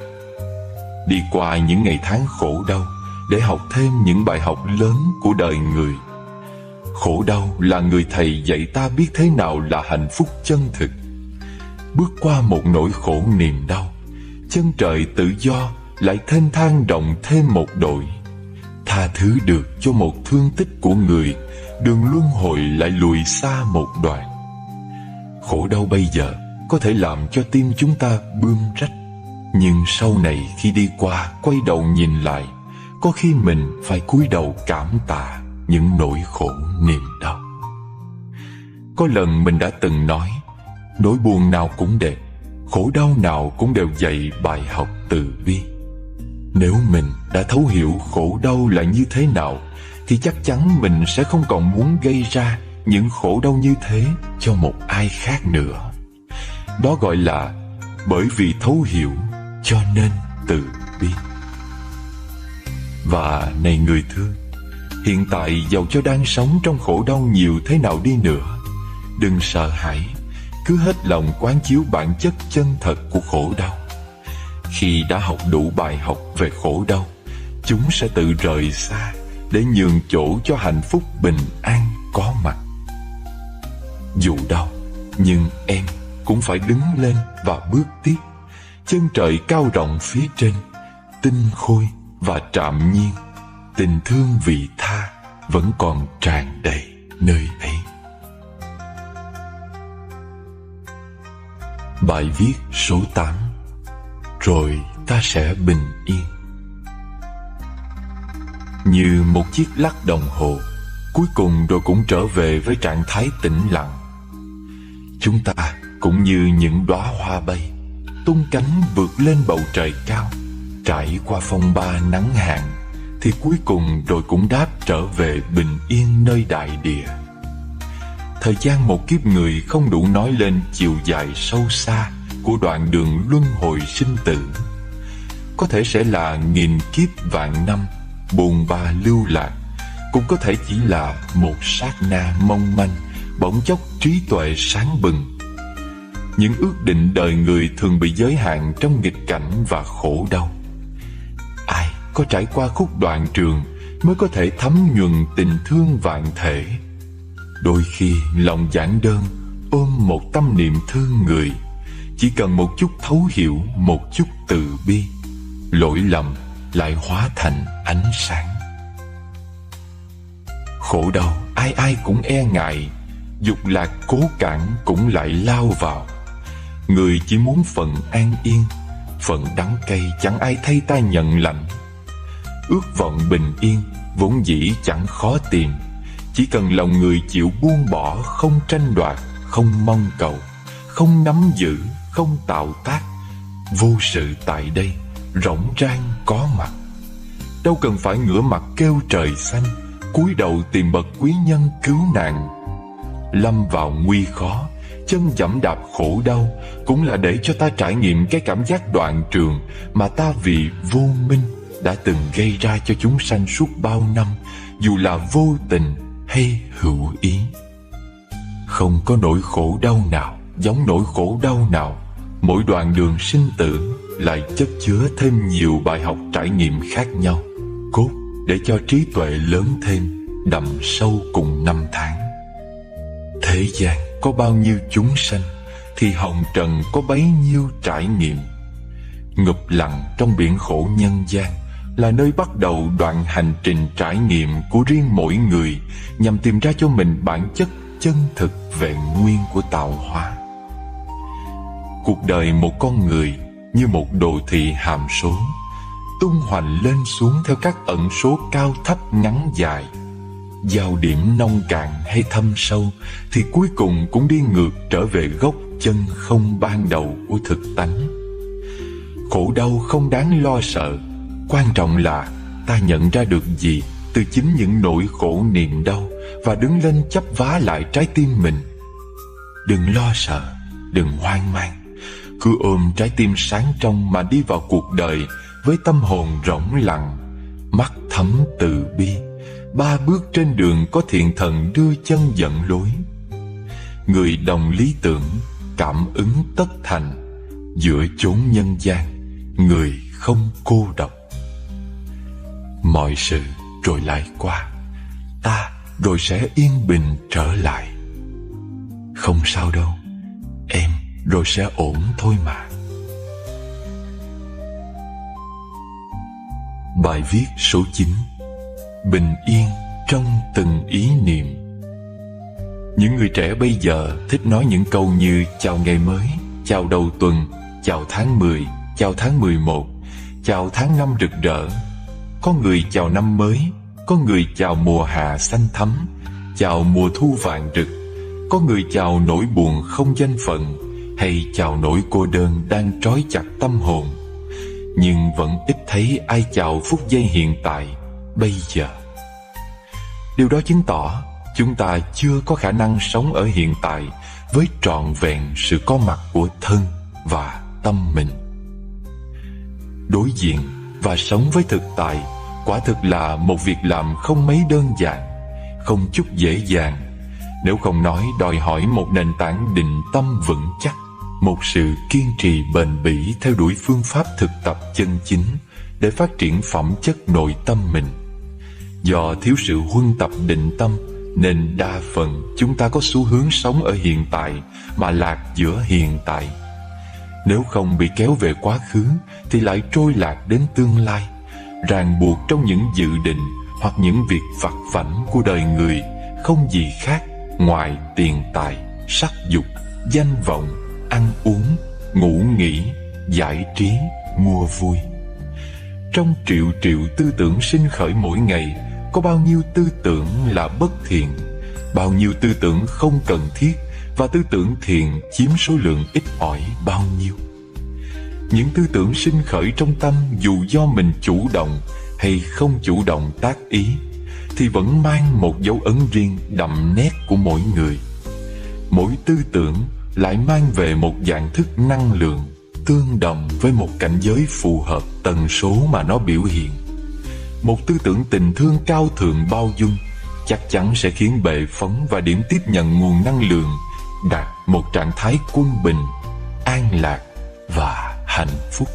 Đi qua những ngày tháng khổ đau để học thêm những bài học lớn của đời người. Khổ đau là người thầy dạy ta biết thế nào là hạnh phúc chân thực. Bước qua một nỗi khổ niềm đau, chân trời tự do lại thênh thang rộng thêm một đội. Tha thứ được cho một thương tích của người, đường luân hồi lại lùi xa một đoạn. Khổ đau bây giờ có thể làm cho tim chúng ta bươm rách, nhưng sau này khi đi qua quay đầu nhìn lại, có khi mình phải cúi đầu cảm tạ những nỗi khổ niềm đau. Có lần mình đã từng nói, nỗi buồn nào cũng đẹp, khổ đau nào cũng đều dạy bài học từ bi. Nếu mình đã thấu hiểu khổ đau là như thế nào, thì chắc chắn mình sẽ không còn muốn gây ra những khổ đau như thế cho một ai khác nữa. Đó gọi là bởi vì thấu hiểu cho nên từ bi. Và này người thương, hiện tại dầu cho đang sống trong khổ đau nhiều thế nào đi nữa, đừng sợ hãi, cứ hết lòng quán chiếu bản chất chân thật của khổ đau. Khi đã học đủ bài học về khổ đau, chúng sẽ tự rời xa để nhường chỗ cho hạnh phúc bình an có mặt. Dù đau, nhưng em cũng phải đứng lên và bước tiếp. Chân trời cao rộng phía trên, tinh khôi và trạm nhiên, tình thương vị tha vẫn còn tràn đầy nơi ấy. Bài viết số 8. Rồi ta sẽ bình yên. Như một chiếc lắc đồng hồ, cuối cùng rồi cũng trở về với trạng thái tĩnh lặng. Chúng ta cũng như những đóa hoa bay, tung cánh vượt lên bầu trời cao, trải qua phong ba nắng hạn, thì cuối cùng rồi cũng đáp trở về bình yên nơi đại địa. Thời gian một kiếp người không đủ nói lên chiều dài sâu xa của đoạn đường luân hồi sinh tử. Có thể sẽ là nghìn kiếp vạn năm buồn bã lưu lạc, cũng có thể chỉ là một sát na mong manh, bỗng chốc trí tuệ sáng bừng. Những ước định đời người thường bị giới hạn trong nghịch cảnh và khổ đau. Ai có trải qua khúc đoạn trường mới có thể thấm nhuần tình thương vạn thể. Đôi khi lòng giản đơn ôm một tâm niệm thương người, chỉ cần một chút thấu hiểu, một chút từ bi, lỗi lầm lại hóa thành ánh sáng. Khổ đau ai ai cũng e ngại, dục lạc cố cản cũng lại lao vào. Người chỉ muốn phần an yên, phần đắng cay chẳng ai thay ta nhận lãnh. Ước vọng bình yên vốn dĩ chẳng khó tìm, chỉ cần lòng người chịu buông bỏ, không tranh đoạt, không mong cầu, không nắm giữ, không tạo tác. Vô sự tại đây rỗng rang có mặt. Đâu cần phải ngửa mặt kêu trời xanh, cúi đầu tìm bậc quý nhân cứu nạn. Lâm vào nguy khó, chân dẫm đạp khổ đau cũng là để cho ta trải nghiệm cái cảm giác đoạn trường mà ta vì vô minh đã từng gây ra cho chúng sanh suốt bao năm, dù là vô tình hay hữu ý. Không có nỗi khổ đau nào giống nỗi khổ đau nào. Mỗi đoạn đường sinh tử lại chất chứa thêm nhiều bài học trải nghiệm khác nhau, cốt để cho trí tuệ lớn thêm, đậm sâu cùng năm tháng. Thế gian có bao nhiêu chúng sanh, thì hồng trần có bấy nhiêu trải nghiệm. Ngụp lặng trong biển khổ nhân gian là nơi bắt đầu đoạn hành trình trải nghiệm của riêng mỗi người, nhằm tìm ra cho mình bản chất chân thực vẹn nguyên của tạo hóa. Cuộc đời một con người như một đồ thị hàm số, tung hoành lên xuống theo các ẩn số cao thấp ngắn dài. Giao điểm nông cạn hay thâm sâu thì cuối cùng cũng đi ngược trở về gốc chân không ban đầu của thực tánh. Khổ đau không đáng lo sợ, quan trọng là ta nhận ra được gì từ chính những nỗi khổ niềm đau và đứng lên chấp vá lại trái tim mình. Đừng lo sợ, đừng hoang mang, cứ ôm trái tim sáng trong mà đi vào cuộc đời với tâm hồn rỗng lặng, mắt thấm từ bi. 3 bước trên đường có thiện thần đưa chân dẫn lối. Người đồng lý tưởng, cảm ứng tất thành. Giữa chốn nhân gian, người không cô độc. Mọi sự rồi lại qua, ta rồi sẽ yên bình trở lại. Không sao đâu, em rồi sẽ ổn thôi mà. Bài viết số 9: Bình yên trong từng ý niệm. Những người trẻ bây giờ thích nói những câu như chào ngày mới, chào đầu tuần, chào tháng 10, chào tháng 11, chào tháng năm rực rỡ. Có người chào năm mới, có người chào mùa hạ xanh thắm, chào mùa thu vàng rực. Có người chào nỗi buồn không danh phận, hay chào nỗi cô đơn đang trói chặt tâm hồn. Nhưng vẫn ít thấy ai chào phút giây hiện tại, bây giờ. Điều đó chứng tỏ chúng ta chưa có khả năng sống ở hiện tại với trọn vẹn sự có mặt của thân và tâm mình. Đối diện và sống với thực tại quả thực là một việc làm không mấy đơn giản, không chút dễ dàng, nếu không nói đòi hỏi một nền tảng định tâm vững chắc, một sự kiên trì bền bỉ theo đuổi phương pháp thực tập chân chính để phát triển phẩm chất nội tâm mình. Do thiếu sự huân tập định tâm nên đa phần chúng ta có xu hướng sống ở hiện tại mà lạc giữa hiện tại. Nếu không bị kéo về quá khứ thì lại trôi lạc đến tương lai, ràng buộc trong những dự định hoặc những việc vặt vãnh của đời người, không gì khác ngoài tiền tài, sắc dục, danh vọng, ăn uống, ngủ nghỉ, giải trí, mua vui. Trong triệu triệu tư tưởng sinh khởi mỗi ngày, có bao nhiêu tư tưởng là bất thiện, bao nhiêu tư tưởng không cần thiết, và tư tưởng thiện chiếm số lượng ít ỏi bao nhiêu. Những tư tưởng sinh khởi trong tâm, dù do mình chủ động hay không chủ động tác ý, thì vẫn mang một dấu ấn riêng đậm nét của mỗi người. Mỗi tư tưởng lại mang về một dạng thức năng lượng tương đồng với một cảnh giới phù hợp tần số mà nó biểu hiện. Một tư tưởng tình thương cao thượng bao dung chắc chắn sẽ khiến bệ phóng và điểm tiếp nhận nguồn năng lượng đạt một trạng thái quân bình, an lạc và hạnh phúc.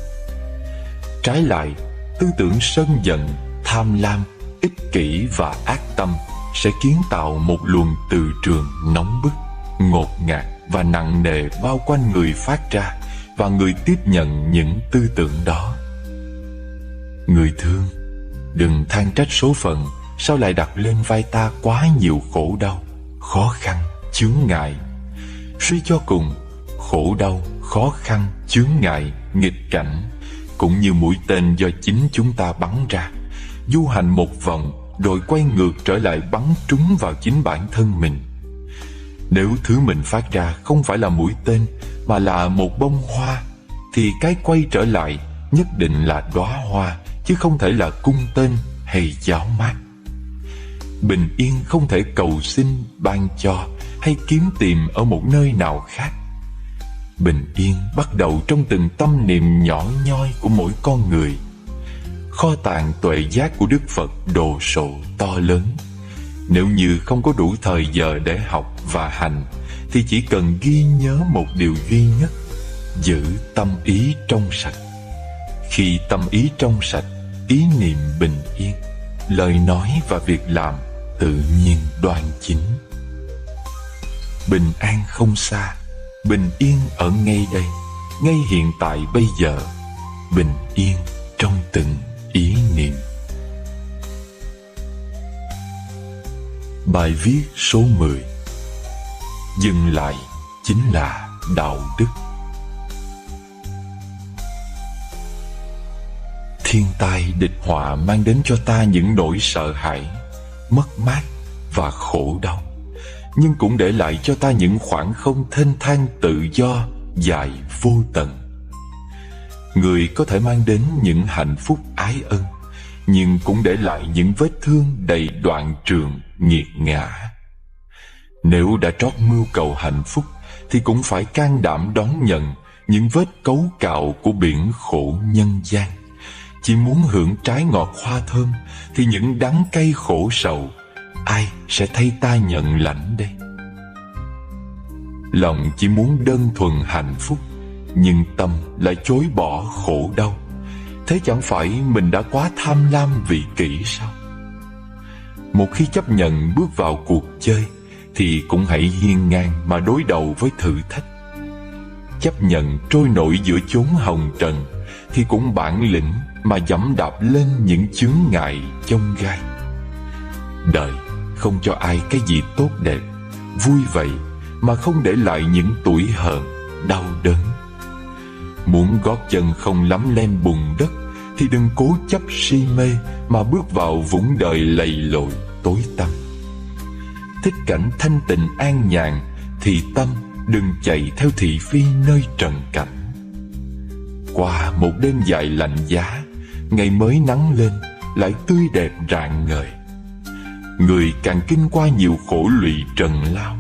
Trái lại, tư tưởng sân giận, tham lam, ích kỷ và ác tâm sẽ kiến tạo một luồng từ trường nóng bức, ngột ngạt và nặng nề bao quanh người phát ra và người tiếp nhận những tư tưởng đó. Người thương, đừng than trách số phận sao lại đặt lên vai ta quá nhiều khổ đau, khó khăn, chướng ngại. Suy cho cùng, khổ đau, khó khăn, chướng ngại, nghịch cảnh cũng như mũi tên do chính chúng ta bắn ra, du hành một vòng rồi quay ngược trở lại bắn trúng vào chính bản thân mình. Nếu thứ mình phát ra không phải là mũi tên mà là một bông hoa, thì cái quay trở lại nhất định là đóa hoa, chứ không thể là cung tên hay giáo mát. Bình yên không thể cầu xin, ban cho hay kiếm tìm ở một nơi nào khác. Bình yên bắt đầu trong từng tâm niệm nhỏ nhoi của mỗi con người. Kho tàng tuệ giác của Đức Phật đồ sộ to lớn. Nếu như không có đủ thời giờ để học và hành, thì chỉ cần ghi nhớ một điều duy nhất: giữ tâm ý trong sạch. Khi tâm ý trong sạch, ý niệm bình yên, lời nói và việc làm tự nhiên đoan chính. Bình an không xa, bình yên ở ngay đây, ngay hiện tại bây giờ. Bình yên trong từng ý niệm. Bài viết số 10. Dừng lại chính là đạo đức. Thiên tai địch họa mang đến cho ta những nỗi sợ hãi, mất mát và khổ đau, nhưng cũng để lại cho ta những khoảng không thênh thang tự do dài vô tận. Người có thể mang đến những hạnh phúc ái ân, nhưng cũng để lại những vết thương đầy đoạn trường nghiệt ngã. Nếu đã trót mưu cầu hạnh phúc, thì cũng phải can đảm đón nhận những vết cấu cạo của biển khổ nhân gian. Chỉ muốn hưởng trái ngọt hoa thơm, thì những đắng cay khổ sầu, ai sẽ thay ta nhận lãnh đây? Lòng chỉ muốn đơn thuần hạnh phúc, nhưng tâm lại chối bỏ khổ đau. Thế chẳng phải mình đã quá tham lam vị kỷ sao? Một khi chấp nhận bước vào cuộc chơi, thì cũng hãy hiên ngang mà đối đầu với thử thách. Chấp nhận trôi nổi giữa chốn hồng trần, thì cũng bản lĩnh mà dẫm đạp lên những chướng ngại chông gai. Đời không cho ai cái gì tốt đẹp, vui vậy mà không để lại những tủi hờn, đau đớn. Muốn gót chân không lắm lên bùn đất, thì đừng cố chấp si mê mà bước vào vũng đời lầy lội tối tăm. Thích cảnh thanh tịnh an nhàn, thì tâm đừng chạy theo thị phi nơi trần cảnh. Qua một đêm dài lạnh giá, ngày mới nắng lên lại tươi đẹp rạng ngời. Người càng kinh qua nhiều khổ lụy trần lao,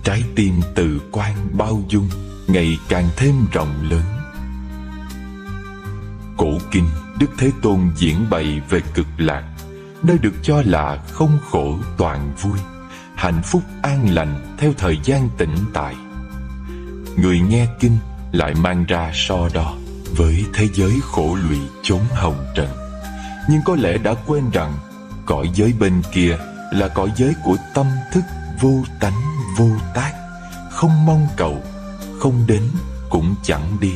trái tim từ quan bao dung ngày càng thêm rộng lớn. Cổ kinh Đức Thế Tôn diễn bày về cực lạc, nơi được cho là không khổ toàn vui, hạnh phúc an lành theo thời gian tĩnh tại. Người nghe kinh lại mang ra so đo với thế giới khổ lụy chốn hồng trần, nhưng có lẽ đã quên rằng cõi giới bên kia là cõi giới của tâm thức vô tánh vô tác, không mong cầu, không đến cũng chẳng đi,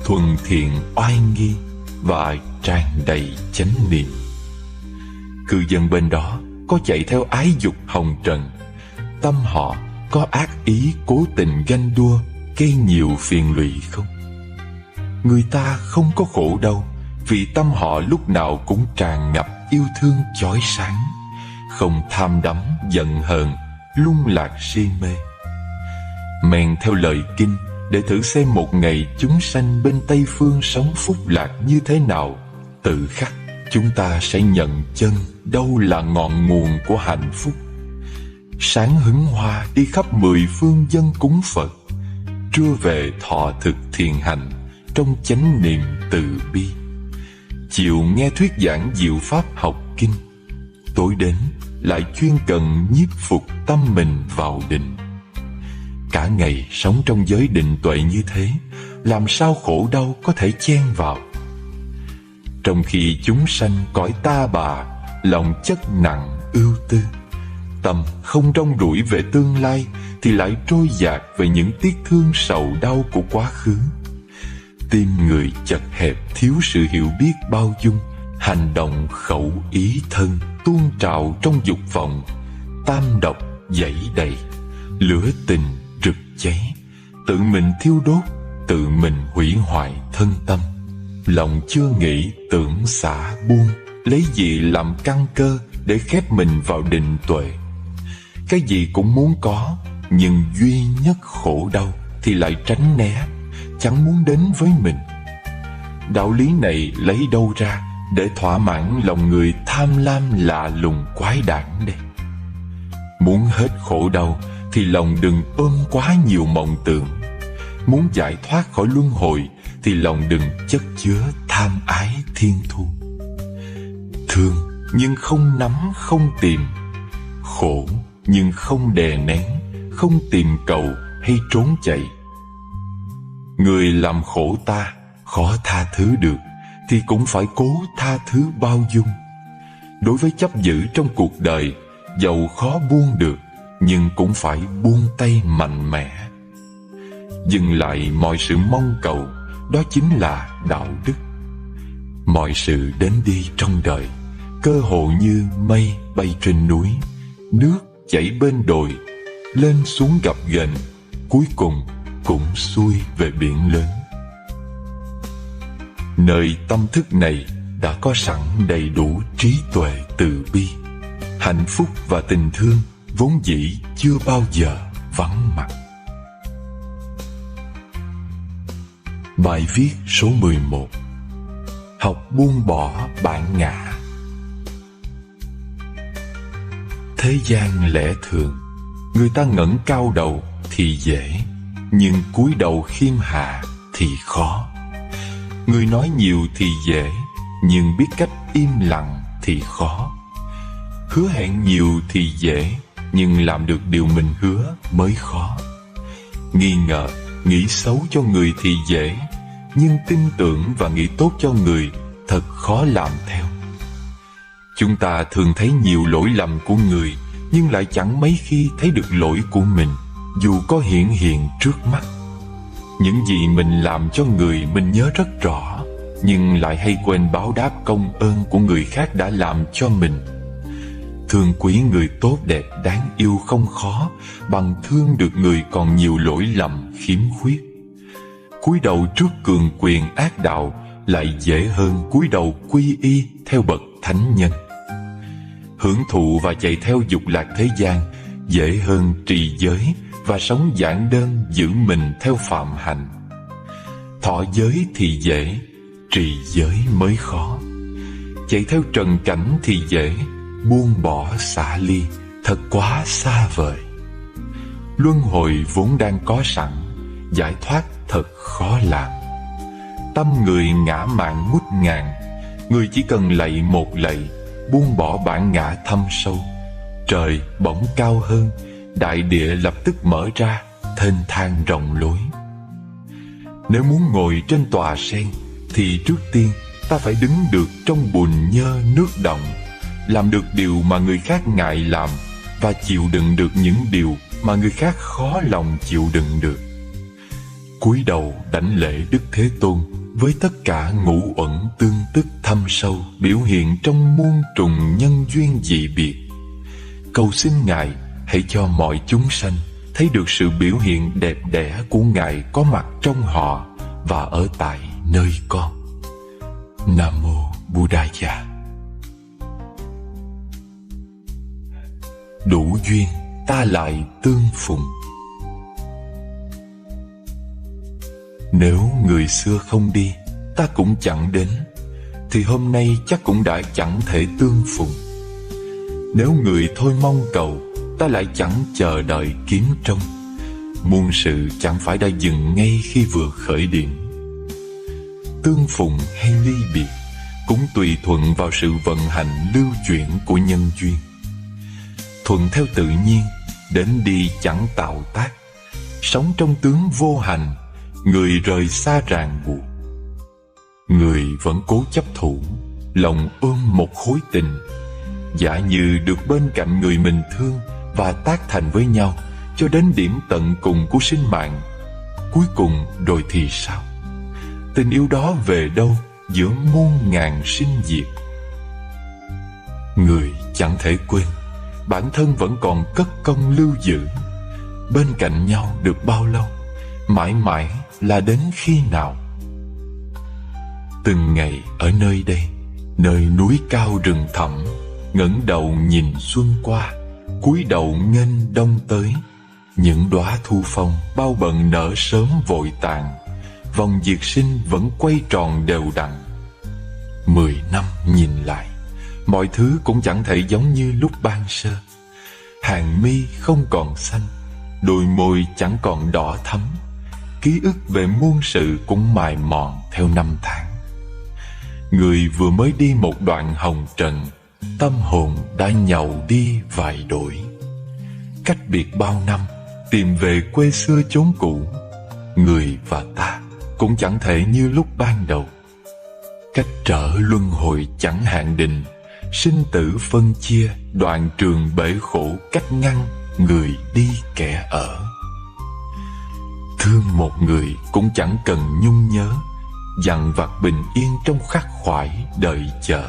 thuần thiện oai nghi và tràn đầy chánh niệm. Cư dân bên đó có chạy theo ái dục hồng trần, tâm họ có ác ý cố tình ganh đua gây nhiều phiền lụy không? Người ta không có khổ đâu, vì tâm họ lúc nào cũng tràn ngập yêu thương chói sáng, không tham đắm giận hờn lung lạc si mê. Men theo lời kinh để thử xem một ngày chúng sanh bên Tây Phương sống phúc lạc như thế nào, tự khắc chúng ta sẽ nhận chân đâu là ngọn nguồn của hạnh phúc. Sáng hứng hoa đi khắp 10 phương dân cúng Phật, trưa về thọ thực thiền hành trong chánh niệm từ bi, chiều nghe thuyết giảng diệu pháp học kinh, tối đến lại chuyên cần nhiếp phục tâm mình vào định. Cả ngày sống trong giới định tuệ như thế, làm sao khổ đau có thể chen vào? Trong khi chúng sanh cõi ta bà, lòng chất nặng ưu tư, tâm không rong ruổi về tương lai, thì lại trôi dạt về những tiếc thương sầu đau của quá khứ. Tim người chật hẹp thiếu sự hiểu biết bao dung, Hành động khẩu ý thân tuôn trào trong dục vọng, tam độc dẫy đầy, lửa tình rực cháy, tự mình thiêu đốt, tự mình hủy hoại thân tâm. Lòng chưa nghĩ tưởng xả buông, lấy gì làm căn cơ để khép mình vào định tuệ. Cái gì cũng muốn có, nhưng duy nhất khổ đau thì lại tránh né, chẳng muốn đến với mình. Đạo lý này lấy đâu ra để thỏa mãn lòng người tham lam lạ lùng quái đản đây? Muốn hết khổ đau thì lòng đừng ôm quá nhiều mộng tưởng. Muốn giải thoát khỏi luân hồi thì lòng đừng chất chứa tham ái thiên thu. Thương nhưng không nắm không tìm, khổ nhưng không đè nén, không tìm cầu hay trốn chạy. Người làm khổ ta khó tha thứ được thì cũng phải cố tha thứ bao dung. Đối với chấp giữ trong cuộc đời, dầu khó buông được nhưng cũng phải buông tay mạnh mẽ. Dừng lại mọi sự mong cầu, đó chính là đạo đức. Mọi sự đến đi trong đời cơ hồ như mây bay trên núi, nước chảy bên đồi, lên xuống gập ghềnh, cuối cùng cũng xuôi về biển lớn. Nơi tâm thức này đã có sẵn đầy đủ trí tuệ từ bi. Hạnh phúc và tình thương vốn dĩ chưa bao giờ vắng mặt. Bài viết số 11: Học buông bỏ bản ngã. Thế gian lẽ thường, người ta ngẩng cao đầu thì dễ, nhưng cúi đầu khiêm hạ thì khó. Người nói nhiều thì dễ, nhưng biết cách im lặng thì khó. Hứa hẹn nhiều thì dễ, nhưng làm được điều mình hứa mới khó. Nghi ngờ, nghĩ xấu cho người thì dễ, nhưng tin tưởng và nghĩ tốt cho người thật khó làm theo. Chúng ta thường thấy nhiều lỗi lầm của người, nhưng lại chẳng mấy khi thấy được lỗi của mình, dù có hiển hiện trước mắt. Những gì mình làm cho người mình nhớ rất rõ, nhưng lại hay quên báo đáp công ơn của người khác đã làm cho mình. Thương quý người tốt đẹp đáng yêu không khó bằng thương được người còn nhiều lỗi lầm khiếm khuyết. Cúi đầu trước cường quyền ác đạo lại dễ hơn cúi đầu quy y theo bậc thánh nhân. Hưởng thụ và chạy theo dục lạc thế gian dễ hơn trì giới và sống giản đơn giữ mình theo phạm hạnh. Thọ giới thì dễ, trì giới mới khó. Chạy theo trần cảnh thì dễ, buông bỏ xả ly thật quá xa vời. Luân hồi vốn đang có sẵn, giải thoát thật khó làm. Tâm người ngã mạn ngút ngàn, người chỉ cần lạy một lạy, buông bỏ bản ngã thâm sâu. Trời bỗng cao hơn, đại địa lập tức mở ra, thênh thang rộng lối. Nếu muốn ngồi trên tòa sen, thì trước tiên ta phải đứng được trong bùn nhơ nước động, làm được điều mà người khác ngại làm, và chịu đựng được những điều mà người khác khó lòng chịu đựng được. Cúi đầu đảnh lễ Đức Thế Tôn với tất cả ngũ uẩn tương tức thâm sâu biểu hiện trong muôn trùng nhân duyên dị biệt. Cầu xin Ngài hãy cho mọi chúng sanh thấy được sự biểu hiện đẹp đẽ của Ngài có mặt trong họ và ở tại nơi con. Nam Mô Buddhaya. Đủ duyên ta lại tương phùng. Nếu người xưa không đi, ta cũng chẳng đến, thì hôm nay chắc cũng đã chẳng thể tương phùng. Nếu người thôi mong cầu, ta lại chẳng chờ đợi kiếm trông. Muôn sự chẳng phải đã dừng ngay khi vừa khởi điểm. Tương phùng hay ly biệt cũng tùy thuận vào sự vận hành lưu chuyển của nhân duyên. Thuận theo tự nhiên, đến đi chẳng tạo tác. Sống trong tướng vô hành, người rời xa ràng buộc. Người vẫn cố chấp thủ, lòng ôm một khối tình, giả như được bên cạnh người mình thương và tác thành với nhau cho đến điểm tận cùng của sinh mạng. Cuối cùng rồi thì sao? Tình yêu đó về đâu giữa muôn ngàn sinh diệt? Người chẳng thể quên, bản thân vẫn còn cất công lưu giữ. Bên cạnh nhau được bao lâu, mãi mãi là đến khi nào? Từng ngày ở nơi đây, nơi núi cao rừng thẳm, ngẩng đầu nhìn xuân qua, cúi đầu nghênh đông tới. Những đóa thu phong bao bận nở sớm vội tàn, vòng diệt sinh vẫn quay tròn đều đặn. 10 năm nhìn lại, mọi thứ cũng chẳng thể giống như lúc ban sơ. Hàng mi không còn xanh, đôi môi chẳng còn đỏ thắm, ký ức về muôn sự cũng mài mòn theo năm tháng. Người vừa mới đi một đoạn hồng trần, tâm hồn đã nhàu đi vài đổi. Cách biệt bao năm, tìm về quê xưa chốn cũ, người và ta cũng chẳng thể như lúc ban đầu. Cách trở luân hồi chẳng hạn định, sinh tử phân chia, đoạn trường bể khổ cách ngăn, người đi kẻ ở. Thương một người cũng chẳng cần nhung nhớ, dằn vặt bình yên trong khắc khoải đợi chờ.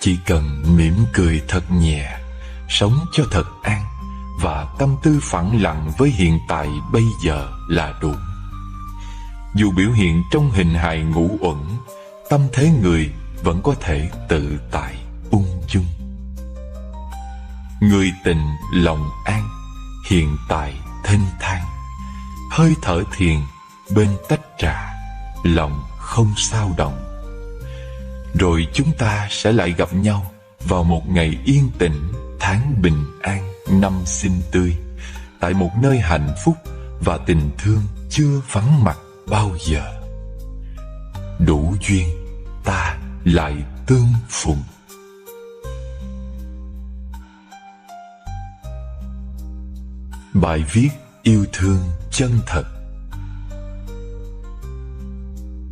Chỉ cần mỉm cười thật nhẹ, sống cho thật an, và tâm tư phẳng lặng với hiện tại bây giờ là đủ. Dù biểu hiện trong hình hài ngũ uẩn, tâm thế người vẫn có thể tự tại ung dung. Người tình lòng an, hiện tại thênh thang, hơi thở thiền bên tách trà, lòng không sao động. Rồi chúng ta sẽ lại gặp nhau vào một ngày yên tĩnh, tháng bình an, năm xinh tươi, tại một nơi hạnh phúc và tình thương chưa vắng mặt bao giờ. Đủ duyên, ta lại tương phùng. Bài viết yêu thương chân thật.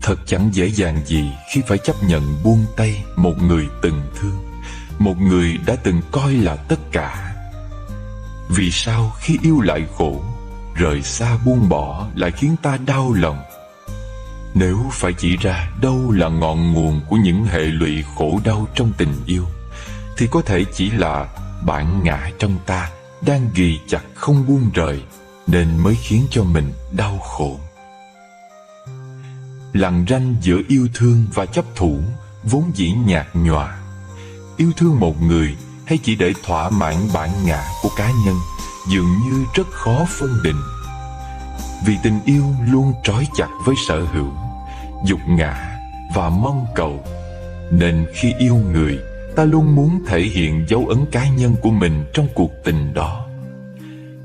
Thật chẳng dễ dàng gì khi phải chấp nhận buông tay một người từng thương, một người đã từng coi là tất cả. Vì sao khi yêu lại khổ, rời xa buông bỏ lại khiến ta đau lòng? Nếu phải chỉ ra đâu là ngọn nguồn của những hệ lụy khổ đau trong tình yêu, thì có thể chỉ là bản ngã trong ta đang ghì chặt không buông rời, nên mới khiến cho mình đau khổ. Lằn ranh giữa yêu thương và chấp thủ vốn dĩ nhạt nhòa. Yêu thương một người hay chỉ để thỏa mãn bản ngã của cá nhân dường như rất khó phân định. Vì tình yêu luôn trói chặt với sở hữu, dục ngã và mong cầu, nên khi yêu người, ta luôn muốn thể hiện dấu ấn cá nhân của mình trong cuộc tình đó.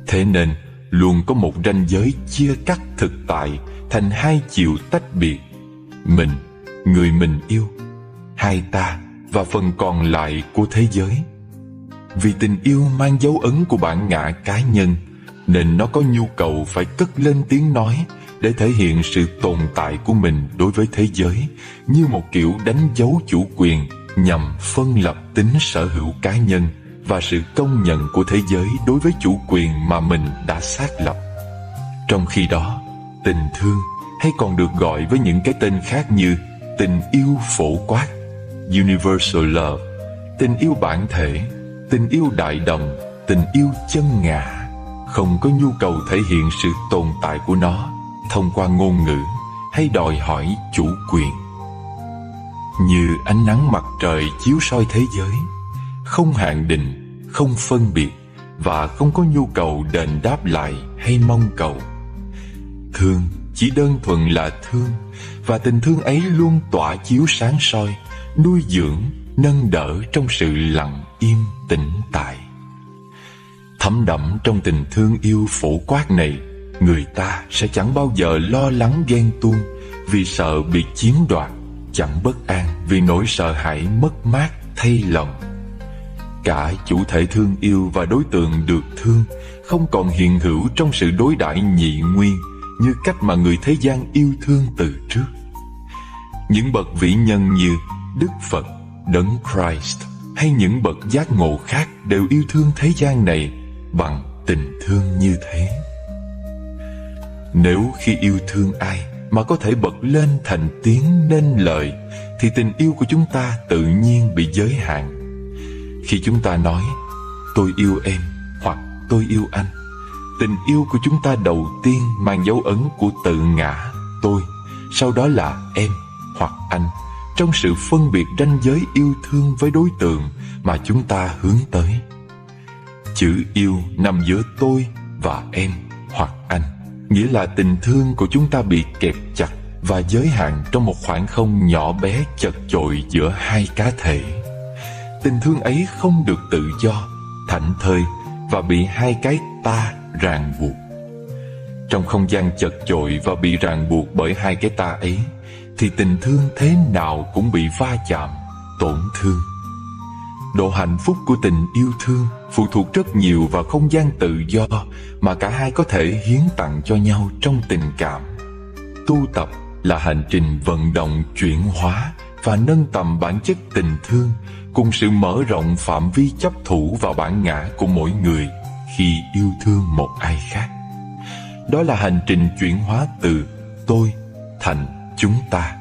Thế nên luôn có một ranh giới chia cắt thực tại thành hai chiều tách biệt: mình, người mình yêu, hai ta và phần còn lại của thế giới. Vì tình yêu mang dấu ấn của bản ngã cá nhân, nên nó có nhu cầu phải cất lên tiếng nói để thể hiện sự tồn tại của mình đối với thế giới, như một kiểu đánh dấu chủ quyền nhằm phân lập tính sở hữu cá nhân và sự công nhận của thế giới đối với chủ quyền mà mình đã xác lập. Trong khi đó, tình thương, hay còn được gọi với những cái tên khác như tình yêu phổ quát, universal love, tình yêu bản thể, tình yêu đại đồng, tình yêu chân ngã, không có nhu cầu thể hiện sự tồn tại của nó thông qua ngôn ngữ hay đòi hỏi chủ quyền. Như ánh nắng mặt trời chiếu soi thế giới, không hạn định, không phân biệt và không có nhu cầu đền đáp lại hay mong cầu. Thương chỉ đơn thuần là thương, và tình thương ấy luôn tỏa chiếu sáng soi, nuôi dưỡng, nâng đỡ trong sự lặng im tĩnh tại. Thấm đẫm trong tình thương yêu phổ quát này, người ta sẽ chẳng bao giờ lo lắng ghen tuông vì sợ bị chiếm đoạt, chẳng bất an vì nỗi sợ hãi mất mát thay lòng. Cả chủ thể thương yêu và đối tượng được thương không còn hiện hữu trong sự đối đãi nhị nguyên như cách mà người thế gian yêu thương từ trước. Những bậc vĩ nhân như Đức Phật, Đấng Christ hay những bậc giác ngộ khác đều yêu thương thế gian này bằng tình thương như thế. Nếu khi yêu thương ai mà có thể bật lên thành tiếng nên lời, thì tình yêu của chúng ta tự nhiên bị giới hạn. Khi chúng ta nói tôi yêu em hoặc tôi yêu anh, tình yêu của chúng ta đầu tiên mang dấu ấn của tự ngã tôi, sau đó là em hoặc anh, trong sự phân biệt ranh giới yêu thương với đối tượng mà chúng ta hướng tới. Chữ yêu nằm giữa tôi và em hoặc anh, nghĩa là tình thương của chúng ta bị kẹp chặt và giới hạn trong một khoảng không nhỏ bé chật chội giữa hai cá thể. Tình thương ấy không được tự do, thảnh thơi và bị hai cái ta ràng buộc. Trong không gian chật chội và bị ràng buộc bởi hai cái ta ấy, thì tình thương thế nào cũng bị va chạm, tổn thương. Độ hạnh phúc của tình yêu thương phụ thuộc rất nhiều vào không gian tự do mà cả hai có thể hiến tặng cho nhau trong tình cảm. Tu tập là hành trình vận động chuyển hóa và nâng tầm bản chất tình thương, cùng sự mở rộng phạm vi chấp thủ vào bản ngã của mỗi người khi yêu thương một ai khác. Đó là hành trình chuyển hóa từ tôi thành chúng ta,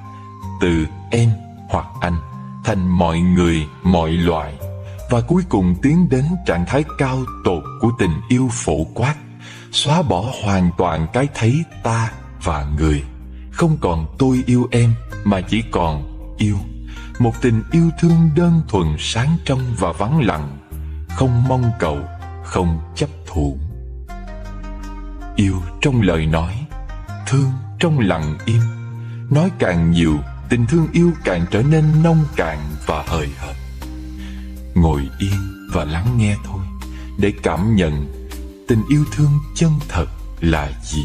từ em hoặc anh thành mọi người, mọi loài, và cuối cùng tiến đến trạng thái cao tột của tình yêu phổ quát, xóa bỏ hoàn toàn cái thấy ta và người. Không còn tôi yêu em mà chỉ còn yêu. Một tình yêu thương đơn thuần, sáng trong và vắng lặng, không mong cầu, không chấp thủ. Yêu trong lời nói, thương trong lặng im. Nói càng nhiều, tình thương yêu càng trở nên nông cạn và hời hợt. Ngồi yên và lắng nghe thôi, để cảm nhận tình yêu thương chân thật là gì.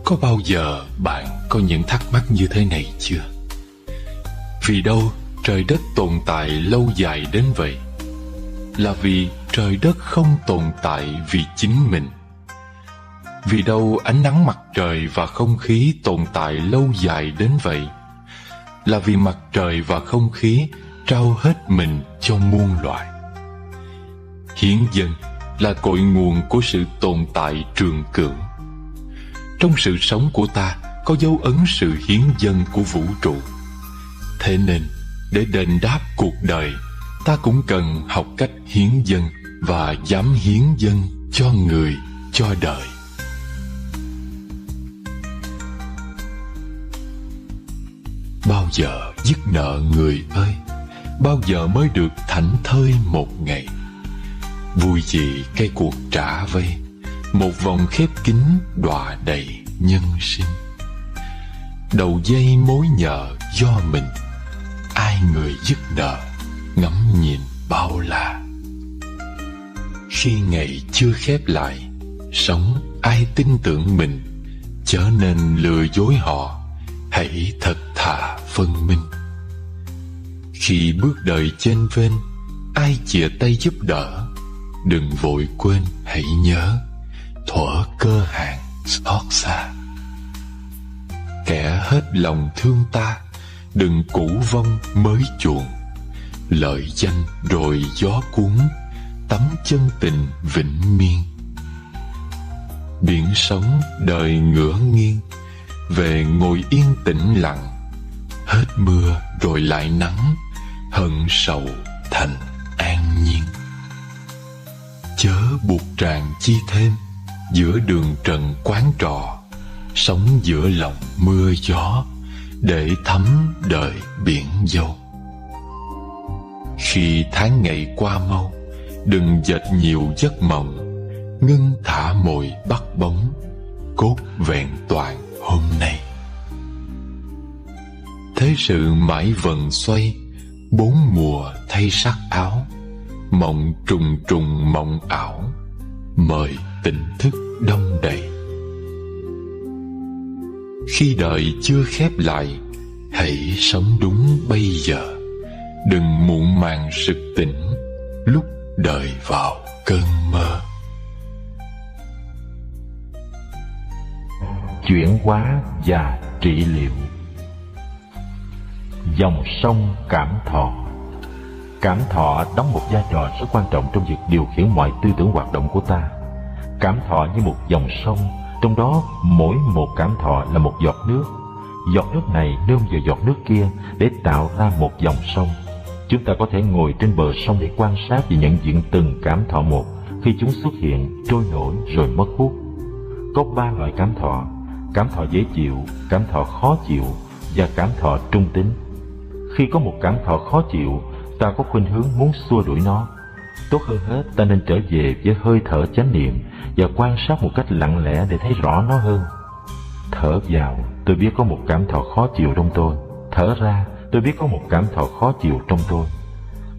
Có bao giờ bạn có những thắc mắc như thế này chưa? Vì đâu trời đất tồn tại lâu dài đến vậy? Là vì trời đất không tồn tại vì chính mình. Vì đâu ánh nắng mặt trời và không khí tồn tại lâu dài đến vậy? Là vì mặt trời và không khí trao hết mình cho muôn loài. Hiến dâng là cội nguồn của sự tồn tại trường cửu. Trong sự sống của ta có dấu ấn sự hiến dâng của vũ trụ. Thế nên, để đền đáp cuộc đời, ta cũng cần học cách hiến dâng và dám hiến dâng cho người, cho đời. Bao giờ dứt nợ người ơi? Bao giờ mới được thảnh thơi một ngày? Vui gì cái cuộc trả vây, một vòng khép kín đọa đầy nhân sinh. Đầu dây mối nhờ do mình, ai người dứt nợ, ngắm nhìn bao la. Khi ngày chưa khép lại, sống ai tin tưởng mình, chớ nên lừa dối họ, hãy thật thà phân minh. Khi bước đời chênh vênh, ai chìa tay giúp đỡ, đừng vội quên hãy nhớ, thuở cơ hàng xót xa. Kẻ hết lòng thương ta, đừng cũ vong mới chuộng, lợi danh rồi gió cuốn, tấm chân tình vĩnh miên. Biển sống đời ngửa nghiêng, về ngồi yên tĩnh lặng, hết mưa rồi lại nắng, hận sầu thành an nhiên. Chớ buộc tràng chi thêm, giữa đường trần quán trọ, sống giữa lòng mưa gió, để thấm đời biển dâu. Khi tháng ngày qua mau, đừng dệt nhiều giấc mộng, ngưng thả mồi bắt bóng, cốt vẹn toàn hôm nay. Thế sự mãi vần xoay, bốn mùa thay sắc áo, mộng trùng trùng mộng ảo, mời tỉnh thức đông đầy. Khi đời chưa khép lại, hãy sống đúng bây giờ, đừng muộn màng sực tỉnh lúc đời vào cơn mơ. Chuyển hóa và trị liệu. Dòng sông cảm thọ. Cảm thọ đóng một vai trò rất quan trọng trong việc điều khiển mọi tư tưởng hoạt động của ta. Cảm thọ như một dòng sông, trong đó mỗi một cảm thọ là một giọt nước. Giọt nước này nương vào giọt nước kia để tạo ra một dòng sông. Chúng ta có thể ngồi trên bờ sông để quan sát và nhận diện từng cảm thọ một khi chúng xuất hiện, trôi nổi rồi mất hút. Có 3 loại cảm thọ dễ chịu, cảm thọ khó chịu và cảm thọ trung tính. Khi có một cảm thọ khó chịu, ta có khuynh hướng muốn xua đuổi nó. Tốt hơn hết, ta nên trở về với hơi thở chánh niệm và quan sát một cách lặng lẽ để thấy rõ nó hơn. Thở vào, tôi biết có một cảm thọ khó chịu trong tôi. Thở ra, tôi biết có một cảm thọ khó chịu trong tôi.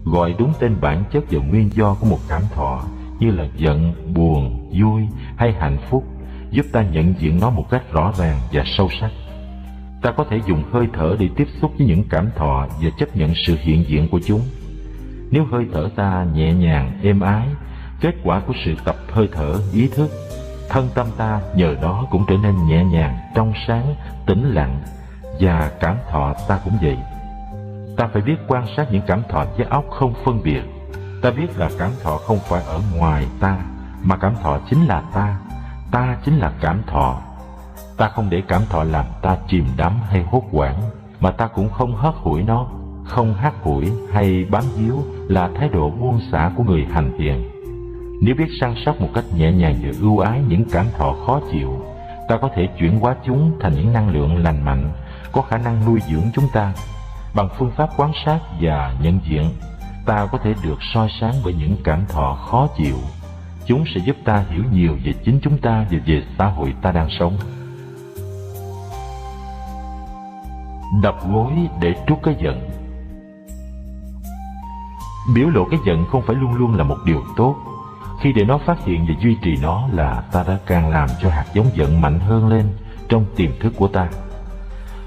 Gọi đúng tên bản chất và nguyên do của một cảm thọ như là giận, buồn, vui hay hạnh phúc giúp ta nhận diện nó một cách rõ ràng và sâu sắc. Ta có thể dùng hơi thở để tiếp xúc với những cảm thọ và chấp nhận sự hiện diện của chúng. Nếu hơi thở ta nhẹ nhàng, êm ái, kết quả của sự tập hơi thở ý thức, thân tâm ta nhờ đó cũng trở nên nhẹ nhàng, trong sáng, tĩnh lặng, và cảm thọ ta cũng vậy. Ta phải biết quan sát những cảm thọ với óc không phân biệt. Ta biết là cảm thọ không phải ở ngoài ta, mà cảm thọ chính là ta chính là cảm thọ. Ta không để cảm thọ làm ta chìm đắm hay hốt hoảng, mà ta cũng không hất hủi nó. Không hắt hủi hay bám víu là thái độ buông xả của người hành thiền. Nếu biết săn sóc một cách nhẹ nhàng và ưu ái những cảm thọ khó chịu, ta có thể chuyển hóa chúng thành những năng lượng lành mạnh, có khả năng nuôi dưỡng chúng ta. Bằng phương pháp quan sát và nhận diện, ta có thể được soi sáng bởi những cảm thọ khó chịu. Chúng sẽ giúp ta hiểu nhiều về chính chúng ta và về xã hội ta đang sống. Đập gối để trút cái giận. Biểu lộ cái giận không phải luôn luôn là một điều tốt. Khi để nó phát hiện và duy trì nó là ta đã càng làm cho hạt giống giận mạnh hơn lên trong tiềm thức của ta.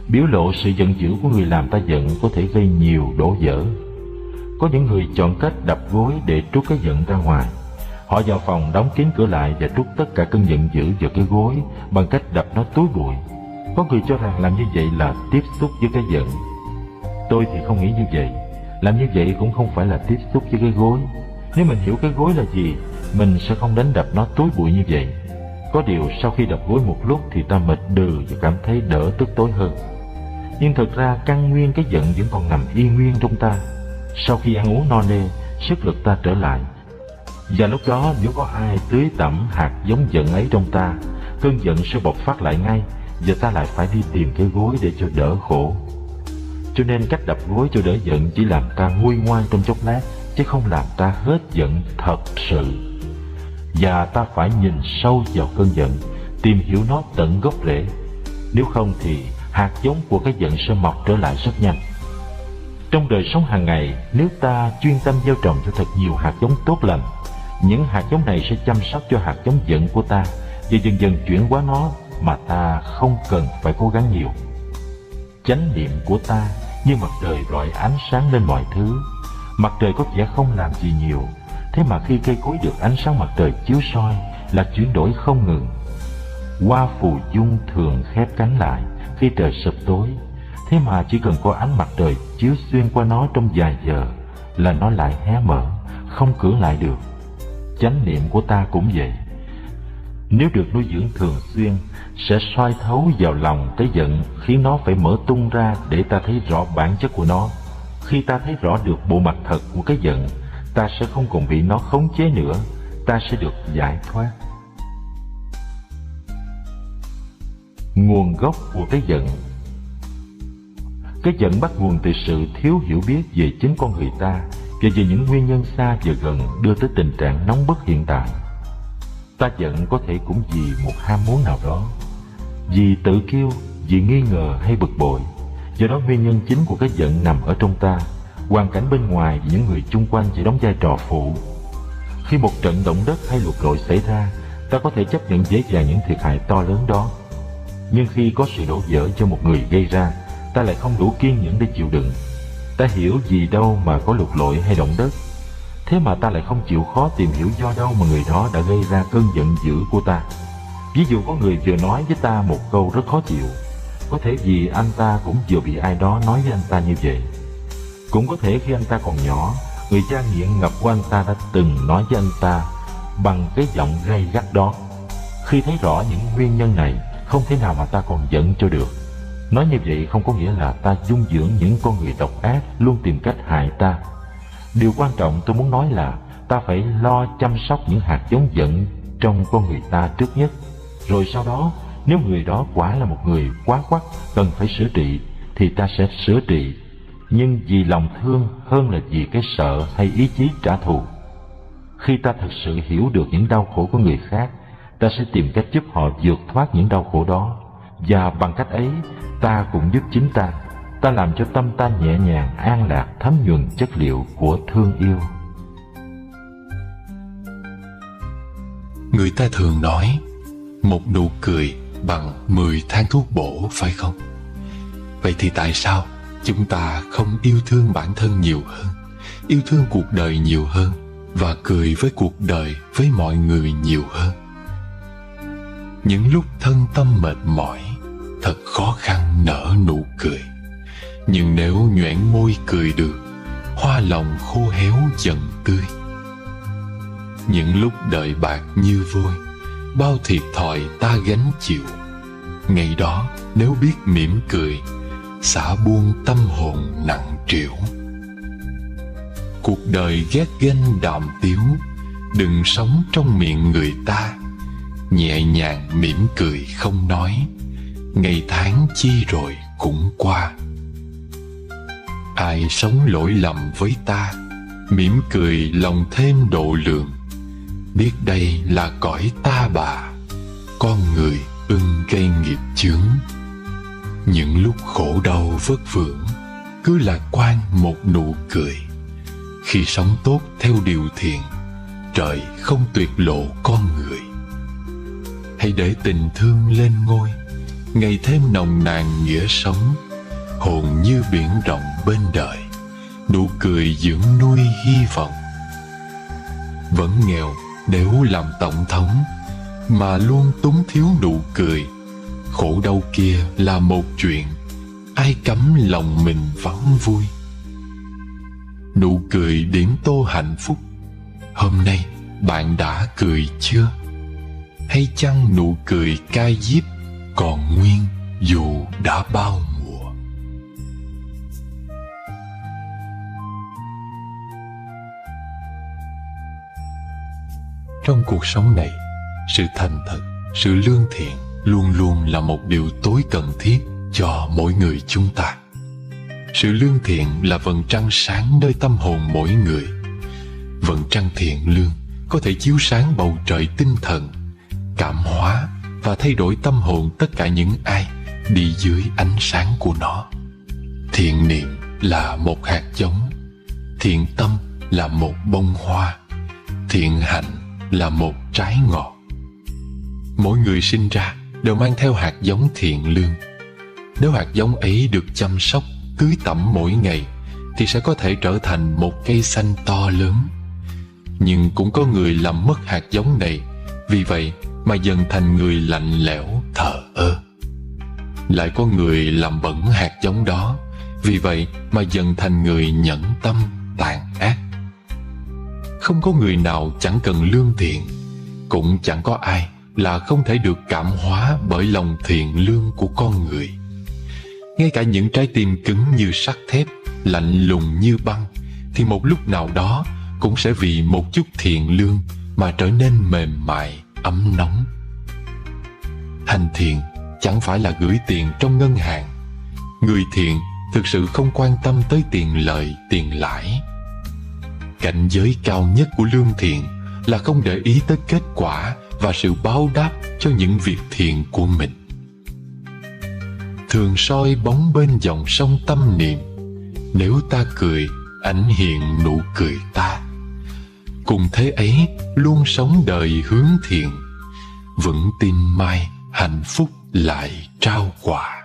Biểu lộ sự giận dữ của người làm ta giận có thể gây nhiều đổ vỡ. Có những người chọn cách đập gối để trút cái giận ra ngoài. Họ vào phòng đóng kín cửa lại và trút tất cả cơn giận dữ vào cái gối bằng cách đập nó túi bụi. Có người cho rằng làm như vậy là tiếp xúc với cái giận. Tôi thì không nghĩ như vậy. Làm như vậy cũng không phải là tiếp xúc với cái gối. Nếu mình hiểu cái gối là gì, mình sẽ không đánh đập nó túi bụi như vậy. Có điều sau khi đập gối một lúc thì ta mệt đừ và cảm thấy đỡ tức tối hơn. Nhưng thực ra căn nguyên cái giận vẫn còn nằm y nguyên trong ta. Sau khi ăn uống no nê, sức lực ta trở lại. Và lúc đó nếu có ai tưới tẩm hạt giống giận ấy trong ta, cơn giận sẽ bộc phát lại ngay, và ta lại phải đi tìm cái gối để cho đỡ khổ. Cho nên cách đập gối cho đỡ giận chỉ làm ta nguôi ngoai trong chốc lát, chứ không làm ta hết giận thật sự. Và ta phải nhìn sâu vào cơn giận, tìm hiểu nó tận gốc rễ. Nếu không thì hạt giống của cái giận sẽ mọc trở lại rất nhanh. Trong đời sống hàng ngày, nếu ta chuyên tâm gieo trồng cho thật nhiều hạt giống tốt lành, những hạt giống này sẽ chăm sóc cho hạt giống giận của ta và dần dần chuyển hóa nó mà ta không cần phải cố gắng nhiều. Chánh niệm của ta như mặt trời rọi ánh sáng lên mọi thứ. Mặt trời có vẻ không làm gì nhiều, thế mà khi cây cối được ánh sáng mặt trời chiếu soi là chuyển đổi không ngừng. Hoa phù dung thường khép cánh lại khi trời sập tối, thế mà chỉ cần có ánh mặt trời chiếu xuyên qua nó trong vài giờ là nó lại hé mở, không cưỡng lại được. Chánh niệm của ta cũng vậy. Nếu được nuôi dưỡng thường xuyên, sẽ soi thấu vào lòng cái giận, khiến nó phải mở tung ra để ta thấy rõ bản chất của nó. Khi ta thấy rõ được bộ mặt thật của cái giận, ta sẽ không còn bị nó khống chế nữa, ta sẽ được giải thoát. Nguồn gốc của cái giận. Cái giận bắt nguồn từ sự thiếu hiểu biết về chính con người ta và về những nguyên nhân xa và gần đưa tới tình trạng nóng bức hiện tại. Ta giận có thể cũng vì một ham muốn nào đó, vì tự kiêu, vì nghi ngờ hay bực bội. Do đó nguyên nhân chính của cái giận nằm ở trong ta. Hoàn cảnh bên ngoài và những người chung quanh chỉ đóng vai trò phụ. Khi một trận động đất hay lụt lội xảy ra, ta có thể chấp nhận dễ dàng những thiệt hại to lớn đó. Nhưng khi có sự đổ vỡ cho một người gây ra, ta lại không đủ kiên nhẫn để chịu đựng. Ta hiểu gì đâu mà có lụt lội hay động đất, thế mà ta lại không chịu khó tìm hiểu do đâu mà người đó đã gây ra cơn giận dữ của ta. Ví dụ có người vừa nói với ta một câu rất khó chịu, có thể vì anh ta cũng vừa bị ai đó nói với anh ta như vậy. Cũng có thể khi anh ta còn nhỏ, người cha nghiện ngập của anh ta đã từng nói với anh ta bằng cái giọng gay gắt đó. Khi thấy rõ những nguyên nhân này, không thể nào mà ta còn giận cho được. Nói như vậy không có nghĩa là ta dung dưỡng những con người độc ác luôn tìm cách hại ta. Điều quan trọng tôi muốn nói là ta phải lo chăm sóc những hạt giống giận trong con người ta trước nhất. Rồi sau đó, nếu người đó quả là một người quá quắt cần phải sửa trị, thì ta sẽ sửa trị, nhưng vì lòng thương hơn là vì cái sợ hay ý chí trả thù. Khi ta thật sự hiểu được những đau khổ của người khác, ta sẽ tìm cách giúp họ vượt thoát những đau khổ đó, và bằng cách ấy ta cũng giúp chính ta. Ta làm cho tâm ta nhẹ nhàng, an lạc, thấm nhuần chất liệu của thương yêu. Người ta thường nói một nụ cười bằng 10 thang thuốc bổ, phải không? Vậy thì tại sao chúng ta không yêu thương bản thân nhiều hơn, yêu thương cuộc đời nhiều hơn, và cười với cuộc đời, với mọi người nhiều hơn? Những lúc thân tâm mệt mỏi, thật khó khăn nở nụ cười. Nhưng nếu nhoẻn môi cười được, hoa lòng khô héo dần tươi. Những lúc đời bạc như vôi, bao thiệt thòi ta gánh chịu. Ngày đó nếu biết mỉm cười, xả buông tâm hồn nặng trĩu. Cuộc đời ghét ganh đàm tiếu, đừng sống trong miệng người ta. Nhẹ nhàng mỉm cười không nói, ngày tháng chi rồi cũng qua. Ai sống lỗi lầm với ta, mỉm cười lòng thêm độ lượng. Biết đây là cõi ta bà, con người ưng gây nghiệp chướng. Những lúc khổ đau vất vưởng, cứ lạc quan một nụ cười. Khi sống tốt theo điều thiện, trời không tuyệt lộ con người. Hãy để tình thương lên ngôi, ngày thêm nồng nàn nghĩa sống. Hồn như biển rộng bên đời, nụ cười dưỡng nuôi hy vọng. Vẫn nghèo nếu làm tổng thống, mà luôn túng thiếu nụ cười. Khổ đau kia là một chuyện, ai cấm lòng mình vắng vui. Nụ cười điểm tô hạnh phúc. Hôm nay bạn đã cười chưa? Hay chăng nụ cười cay diếp còn nguyên dù đã bao mùa? Trong cuộc sống này, sự thành thật, sự lương thiện luôn luôn là một điều tối cần thiết cho mỗi người chúng ta. Sự lương thiện là vầng trăng sáng nơi tâm hồn mỗi người. Vầng trăng thiện lương có thể chiếu sáng bầu trời tinh thần, cảm hóa và thay đổi tâm hồn tất cả những ai đi dưới ánh sáng của nó. Thiện niệm là một hạt giống, thiện tâm là một bông hoa, thiện hạnh là một trái ngọt. Mỗi người sinh ra đều mang theo hạt giống thiện lương. Nếu hạt giống ấy được chăm sóc, tưới tẩm mỗi ngày, thì sẽ có thể trở thành một cây xanh to lớn. Nhưng cũng có người làm mất hạt giống này, vì vậy mà dần thành người lạnh lẽo, thờ ơ. Lại có người làm bẩn hạt giống đó, vì vậy mà dần thành người nhẫn tâm, tàn ác. Không có người nào chẳng cần lương thiện, cũng chẳng có ai là không thể được cảm hóa bởi lòng thiện lương của con người. Ngay cả những trái tim cứng như sắt thép, lạnh lùng như băng, thì một lúc nào đó cũng sẽ vì một chút thiện lương mà trở nên mềm mại, ấm nóng. Hành thiện chẳng phải là gửi tiền trong ngân hàng. Người thiện thực sự không quan tâm tới tiền lợi, tiền lãi. Cảnh giới cao nhất của lương thiện là không để ý tới kết quả và sự báo đáp cho những việc thiện của mình. Thường soi bóng bên dòng sông tâm niệm, nếu ta cười, ánh hiện nụ cười ta. Cùng thế ấy luôn sống đời hướng thiện, vững tin mai hạnh phúc lại trao quà.